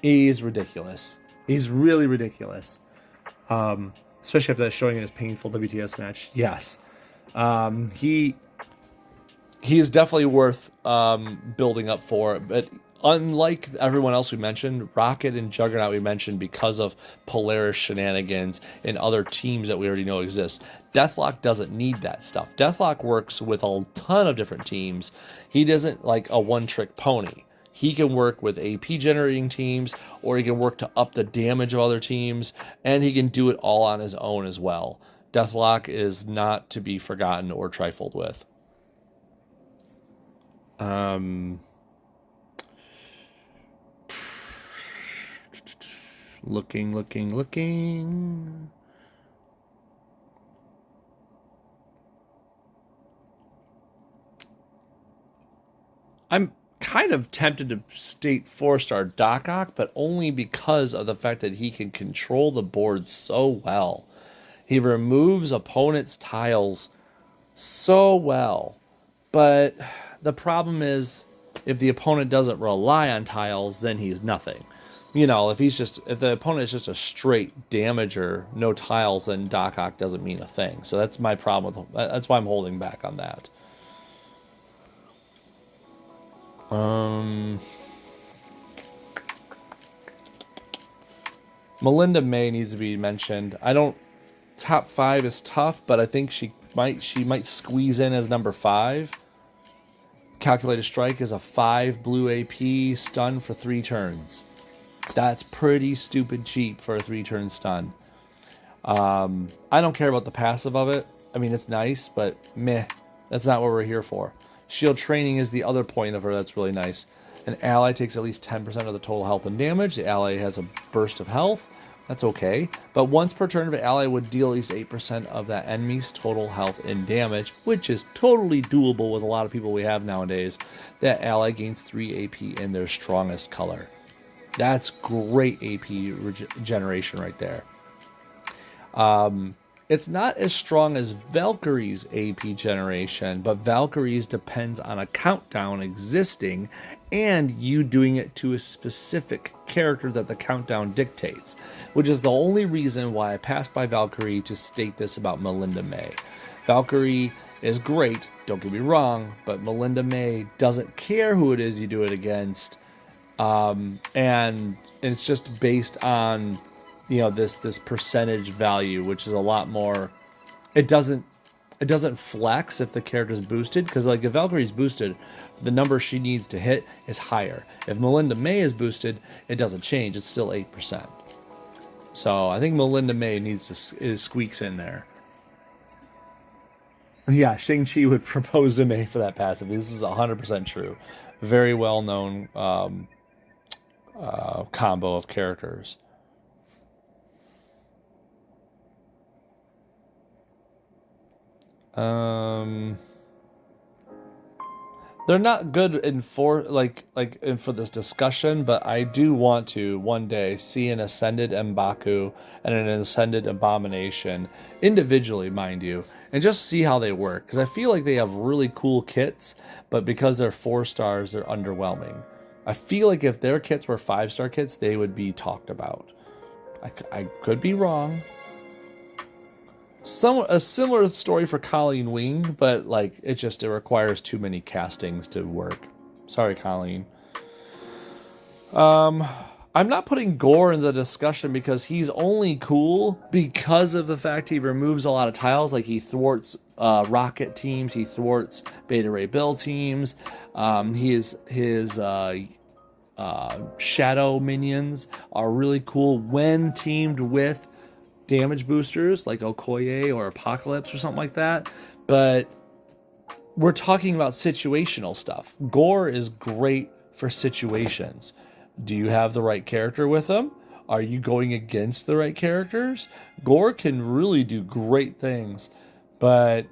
He's ridiculous. He's really ridiculous. Especially after showing in his painful WTS match. Yes. He is definitely worth building up for. But unlike everyone else we mentioned, Rocket and Juggernaut we mentioned because of Polaris shenanigans and other teams that we already know exist. Deathlock doesn't need that stuff. Deathlock works with a ton of different teams. He doesn't like a one-trick pony. He can work with AP generating teams, or he can work to up the damage of other teams, and he can do it all on his own as well. Deathlock is not to be forgotten or trifled with. Looking. I'm kind of tempted to state 4-star Doc Ock, but only because of the fact that he can control the board so well. He removes opponents' tiles so well. But the problem is, if the opponent doesn't rely on tiles, then he's nothing. You know, if the opponent is just a straight damager, no tiles, then Doc Ock doesn't mean a thing. So that's my problem that's why I'm holding back on that. Melinda May needs to be mentioned. Top 5 is tough, but I think she might squeeze in as number 5. Calculated Strike is a 5 blue AP stun for 3 turns. That's pretty stupid cheap for a 3-turn stun. I don't care about the passive of it. I mean, it's nice, but meh. That's not what we're here for. Shield Training is the other point of her that's really nice. An ally takes at least 10% of the total health and damage. The ally has a burst of health. That's okay. But once per turn, the ally would deal at least 8% of that enemy's total health and damage, which is totally doable with a lot of people we have nowadays. That ally gains 3 AP in their strongest color. That's great AP regeneration right there. It's not as strong as Valkyrie's AP generation, but Valkyrie's depends on a countdown existing and you doing it to a specific character that the countdown dictates, which is the only reason why I passed by Valkyrie to state this about Melinda May. Valkyrie is great, don't get me wrong, but Melinda May doesn't care who it is you do it against, and it's just based on, you know, this percentage value, which is a lot more. It doesn't flex if the character's boosted, because like if Valkyrie's boosted, the number she needs to hit is higher. If Melinda May is boosted, it doesn't change. It's still 8%. So I think Melinda May squeaks in there. Yeah, Shang-Chi would propose to May for that passive. This is 100% true. Very well known combo of characters. They're not good for this discussion, but I do want to one day see an Ascended M'Baku and an Ascended Abomination individually, mind you, and just see how they work, because I feel like they have really cool kits, but because they're 4 stars, they're underwhelming. I feel like if their kits were 5-star kits, they would be talked about. I could be wrong. A similar story for Colleen Wing, but like it requires too many castings to work. Sorry, Colleen. I'm not putting Gore in the discussion because he's only cool because of the fact he removes a lot of tiles. Like he thwarts Rocket teams, he thwarts Beta Ray Bill teams. His Shadow minions are really cool when teamed with damage boosters like Okoye or Apocalypse or something like that, but we're talking about situational stuff. Gore is great for situations. Do you have the right character with him, Are you going against the right characters? Gore can really do great things, but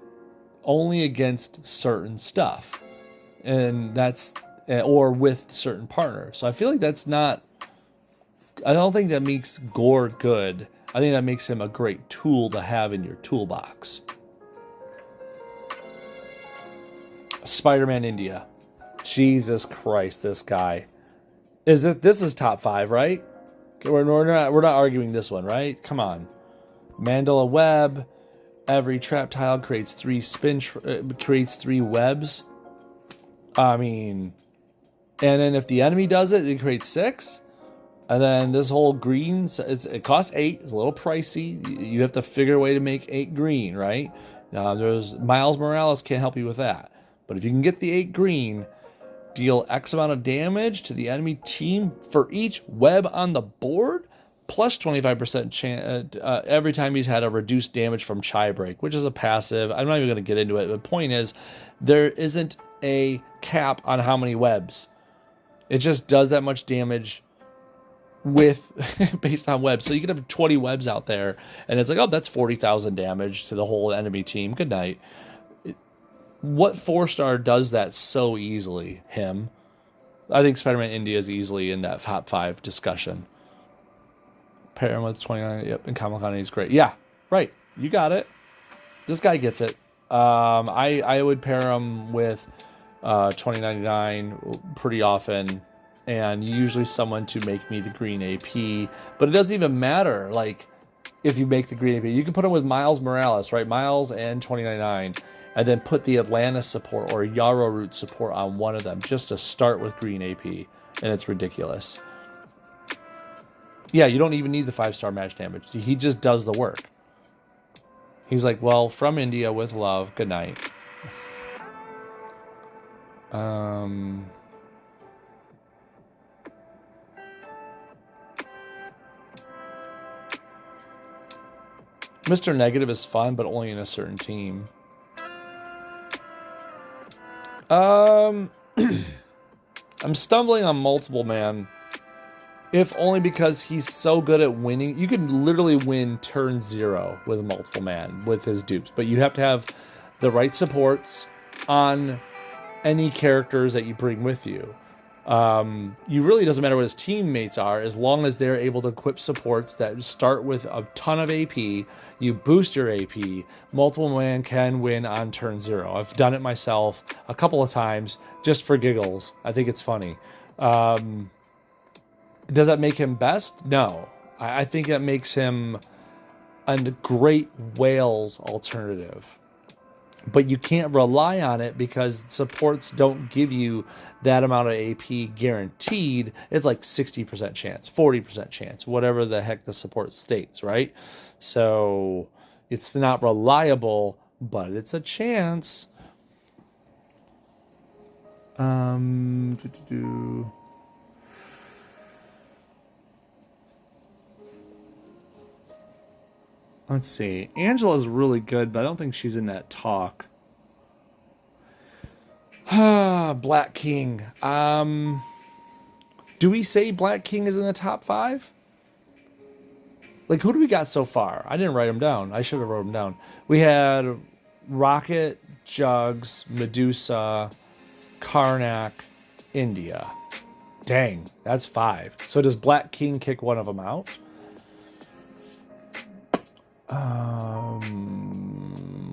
only against certain stuff. And that's, or with certain partners. So I feel like that's not, I don't think that makes Gore good. I think that makes him a great tool to have in your toolbox. Spider-Man India. Jesus Christ, this guy. This is top 5, right? We're not arguing this one, right? Come on. Mandala web. Every trap tile creates 3 creates 3 webs. I mean, and then if the enemy does it, it creates 6. And then this whole green, it costs 8. It's a little pricey. You have to figure a way to make 8 green, right? There's Miles Morales can't help you with that. But if you can get the 8 green, deal X amount of damage to the enemy team for each web on the board, plus 25% chance every time he's had a reduced damage from Chai Break, which is a passive. I'm not even going to get into it. But the point is, there isn't a cap on how many webs. It just does that much damage with based on webs. So you could have 20 webs out there, and it's like, oh, that's 40,000 damage to the whole enemy team. Good night. What 4-star does that so easily? Him. I think Spider-Man India is easily in that top 5 discussion. Pair him with 29. Yep, and Kamakani is great. Yeah, right. You got it. This guy gets it. I would pair him with 2099 pretty often, and usually someone to make me the green AP. But it doesn't even matter. Like, if you make the green AP, you can put him with Miles Morales, right? Miles and 2099. And then put the Atlantis support or Yarrow Root support on one of them just to start with green AP. And it's ridiculous. Yeah, you don't even need the 5-star match damage. He just does the work. He's like, well, from India with love. Good night. Mr. Negative is fun, but only in a certain team. I'm stumbling on multiple man, if only because he's so good at winning. You can literally win turn 0 with multiple man with his dupes, but you have to have the right supports on any characters that you bring with you. You really doesn't matter what his teammates are, as long as they're able to equip supports that start with a ton of AP. You boost your AP. Multiple man can win on turn 0. I've done it myself a couple of times just for giggles. I think it's funny. Does that make him best? No. I think that makes him a great Wales alternative. But you can't rely on it because supports don't give you that amount of AP guaranteed. It's like 60% chance, 40% chance, whatever the heck the support states, right? So it's not reliable, but it's a chance. Let's see. Angela's really good, but I don't think she's in that talk. Black King. Do we say Black King is in the top 5? Like, who do we got so far? I didn't write them down. I should have wrote them down. We had Rocket, Jugs, Medusa, Karnak, India. Dang, that's 5. So does Black King kick one of them out?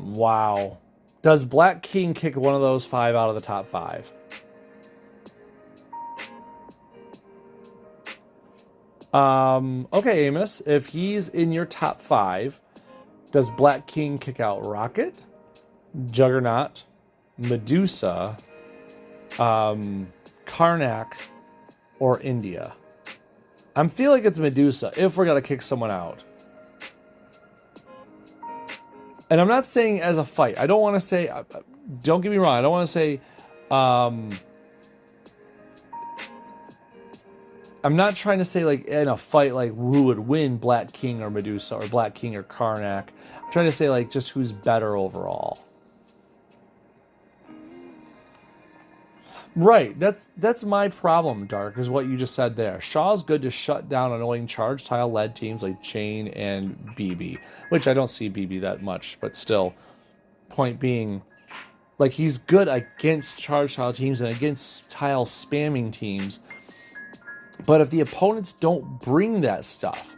Wow. Does Black King kick one of those 5 out of the top 5? Okay, Amos. If he's in your top 5, does Black King kick out Rocket, Juggernaut, Medusa, Karnak, or India? I'm feeling it's Medusa if we're going to kick someone out. And I'm not saying as a fight. I don't want to say, don't get me wrong, I don't want to say, I'm not trying to say, like, in a fight, like, who would win, Black King or Medusa, or Black King or Karnak. I'm trying to say, like, just who's better overall. Right. That's my problem, Dark, is what you just said there. Shaw's good to shut down annoying charge tile led teams like Chain and BB, which I don't see BB that much, but still. Point being, like, he's good against charge tile teams and against tile spamming teams. But if the opponents don't bring that stuff,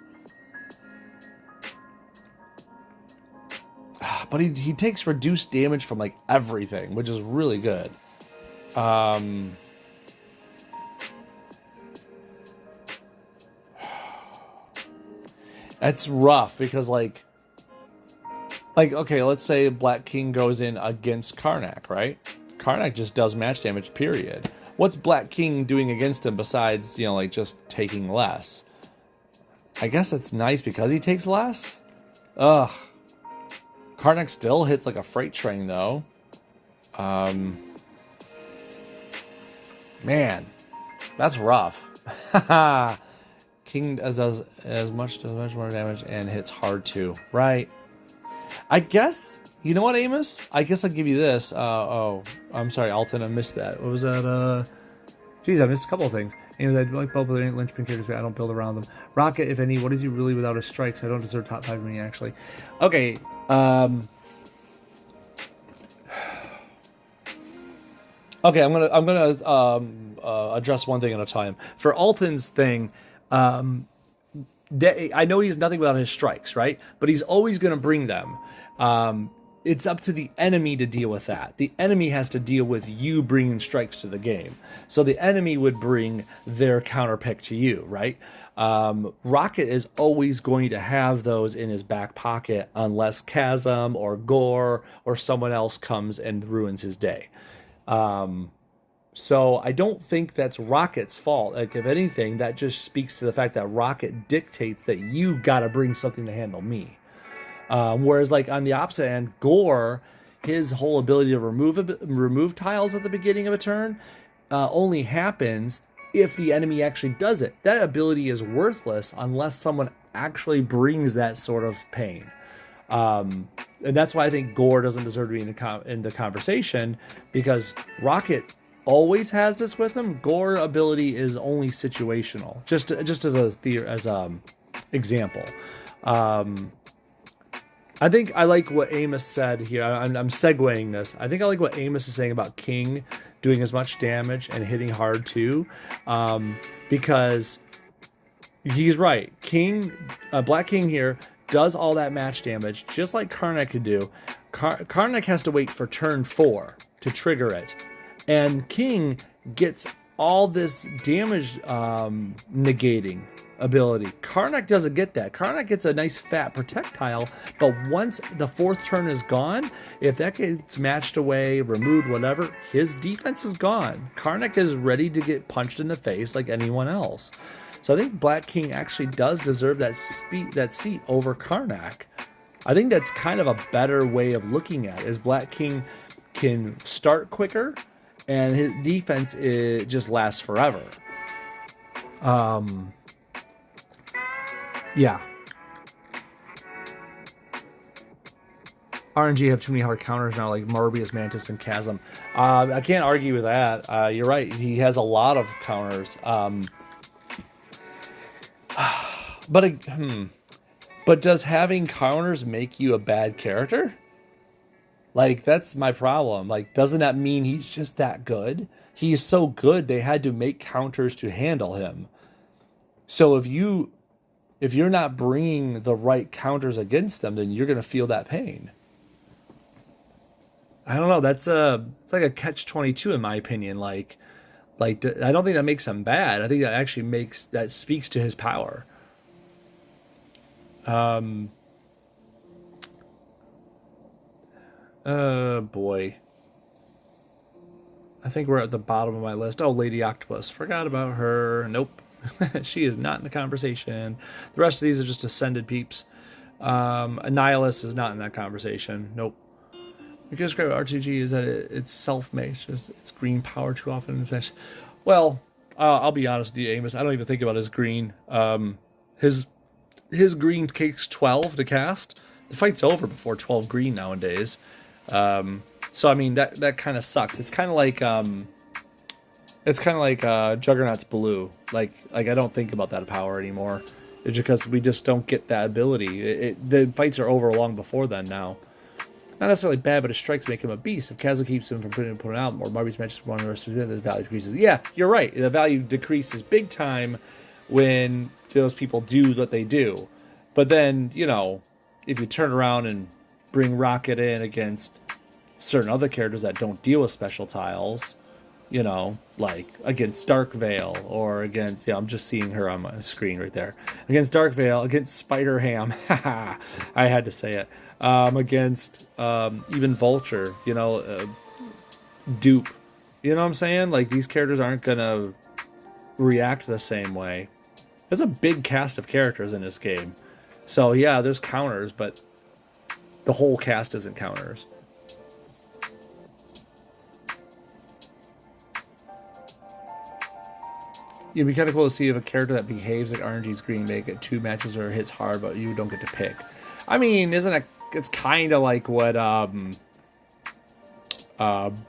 but he takes reduced damage from like everything, which is really good. That's rough because like okay, let's say Black King goes in against Karnak, right? Karnak just does match damage, period. What's Black King doing against him besides, you know, like just taking less? I guess it's nice because he takes less. Ugh. Karnak still hits like a freight train though. Man, that's rough. King does as much more damage and hits hard too. Right. I guess, you know what, Amos? I guess I'll give you this. Oh, I'm sorry, Alton, I missed that. What was that? Geez, I missed a couple of things. Anyways, I like both of the linchpin characters, but I don't build around them. Rocket, if any, what is he really without his strikes? I don't deserve top 5 of me, actually. Okay, okay, I'm gonna address one thing at a time. For Alton's thing, I know he's nothing without his strikes, right? But he's always going to bring them. It's up to the enemy to deal with that. The enemy has to deal with you bringing strikes to the game. So the enemy would bring their counter pick to you, right? Rocket is always going to have those in his back pocket unless Chasm or Gore or someone else comes and ruins his day. So I don't think that's Rocket's fault. Like, if anything, that just speaks to the fact that Rocket dictates that you got to bring something to handle me. Whereas, like, on the opposite end, Gore, his whole ability to remove tiles at the beginning of a turn only happens if the enemy actually does it. That ability is worthless unless someone actually brings that sort of pain. And that's why I think Gore doesn't deserve to be in the conversation, because Rocket always has this with him. Gore ability is only situational, just as a example. I think I like what Amos said here. I'm segueing this. I think I like what Amos is saying about King doing as much damage and hitting hard too, because he's right. Black King here does all that match damage just like Karnak could do. Karnak has to wait for turn 4 to trigger it, and King gets all this damage negating ability. Karnak doesn't get that. Karnak gets a nice fat projectile, but once the 4th turn is gone, if that gets matched away, removed, whatever, his defense is gone. Karnak is ready to get punched in the face like anyone else. So I think Black King actually does deserve that seat over Karnak. I think that's kind of a better way of looking at it, is Black King can start quicker and his defense just lasts forever. Yeah. RNG have too many hard counters now, like Morbius, Mantis, and Chasm. I can't argue with that. You're right. He has a lot of counters. But does having counters make you a bad character? Like, that's my problem. Like, doesn't that mean he's just that good? He's so good they had to make counters to handle him. So if you're not bringing the right counters against them, then you're going to feel that pain. I don't know. It's like a catch-22 in my opinion. Like I don't think that makes him bad. I think that actually speaks to his power. Boy. I think we're at the bottom of my list. Oh, Lady Octopus. Forgot about her. Nope. She is not in the conversation. The rest of these are just ascended peeps. Annihilus is not in that conversation. Nope. Because describe RTG is that it's self-made. It's green power too often. Well, I'll be honest with you, Amos. I don't even think about his green. His green takes 12 to cast. The fight's over before 12 green nowadays. So I mean that kind of sucks. It's kind of like It's kind of like Juggernaut's blue. Like I don't think about that power anymore. It's because we just don't get that ability. The fights are over long before then now. Not necessarily bad, but his strikes make him a beast. If Kazuo keeps him from putting him out, or Marby's matches one of the rest of the value decreases. Yeah, you're right. The value decreases big time when those people do what they do. But then, you know, if you turn around and bring Rocket in against certain other characters that don't deal with special tiles, you know, like against Dark Veil or against, yeah, I'm just seeing her on my screen right there. Against Dark Veil, against Spider Ham, I had to say it. Against even Vulture, you know, Dupe. You know what I'm saying? Like, these characters aren't going to react the same way. There's a big cast of characters in this game. So, yeah, there's counters, but the whole cast isn't counters. It'd be kind of cool to see if a character that behaves like RNG's Green Bay get 2 matches or hits hard, but you don't get to pick. I mean, isn't it? It's kind of like what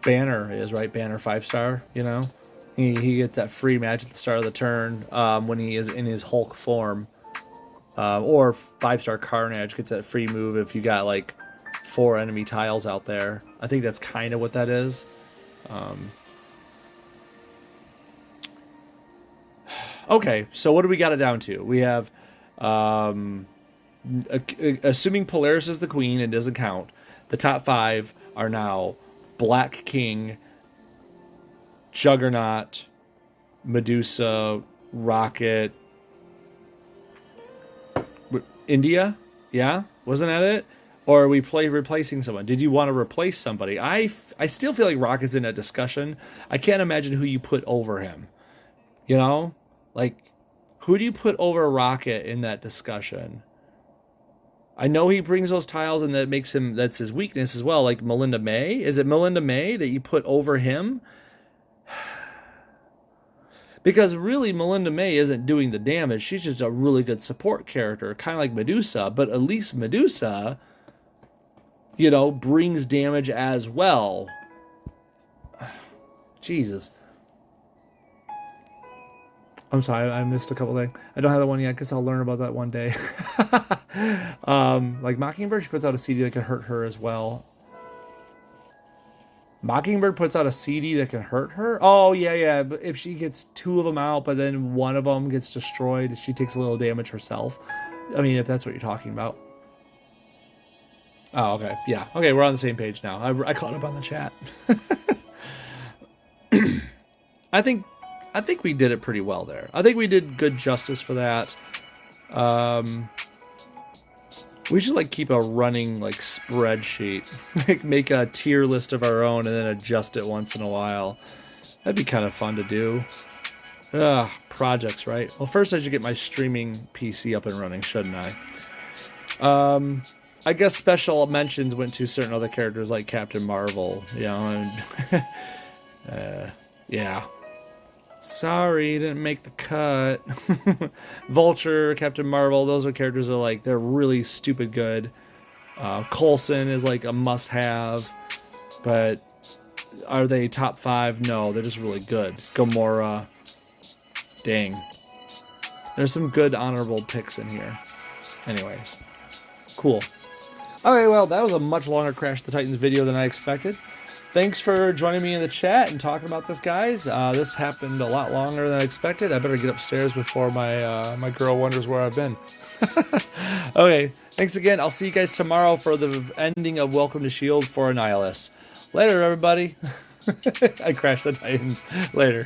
Banner is, right? Banner 5-star, you know? He gets that free match at the start of the turn when he is in his Hulk form. Or 5-star Carnage gets that free move if you got, like, 4 enemy tiles out there. I think that's kind of what that is. Okay, so what do we got it down to? We have... assuming Polaris is the queen and doesn't count, the top 5 are now Black King, Juggernaut, Medusa, Rocket, India. Yeah, wasn't that it? Or are we replacing someone? Did you want to replace somebody? I still feel like Rocket's in a discussion. I can't imagine who you put over him. You know, like, who do you put over Rocket in that discussion? I know he brings those tiles and that makes him, that's his weakness as well, like Melinda May. Is it Melinda May that you put over him? Because really, Melinda May isn't doing the damage. She's just a really good support character, kind of like Medusa. But at least Medusa, you know, brings damage as well. Jesus. I'm sorry, I missed a couple things. I don't have that one yet. I guess I'll learn about that one day. Like Mockingbird, she puts out a CD that can hurt her as well. Mockingbird puts out a CD that can hurt her? Oh, yeah. But if she gets 2 of them out, but then one of them gets destroyed, she takes a little damage herself. I mean, if that's what you're talking about. Oh, okay. Yeah. Okay, we're on the same page now. I caught up on the chat. I think we did it pretty well there. I think we did good justice for that. We should like keep a running like spreadsheet, like make a tier list of our own and then adjust it once in a while. That'd be kind of fun to do. Projects, right? Well, first I should get my streaming PC up and running, shouldn't I? I guess special mentions went to certain other characters like Captain Marvel, you know, and yeah. Sorry, didn't make the cut. Vulture, Captain Marvel, those are characters that are like, they're really stupid good. Coulson is like a must-have, but are they top 5? No, they're just really good. Gamora, dang. There's some good honorable picks in here. Anyways, cool. Okay, well, that was a much longer Crash the Titans video than I expected. Thanks for joining me in the chat and talking about this, guys. This happened a lot longer than I expected. I better get upstairs before my my girl wonders where I've been. Okay, thanks again. I'll see you guys tomorrow for the ending of Welcome to S.H.I.E.L.D. for Annihilus. Later, everybody. I crashed the Titans. Later.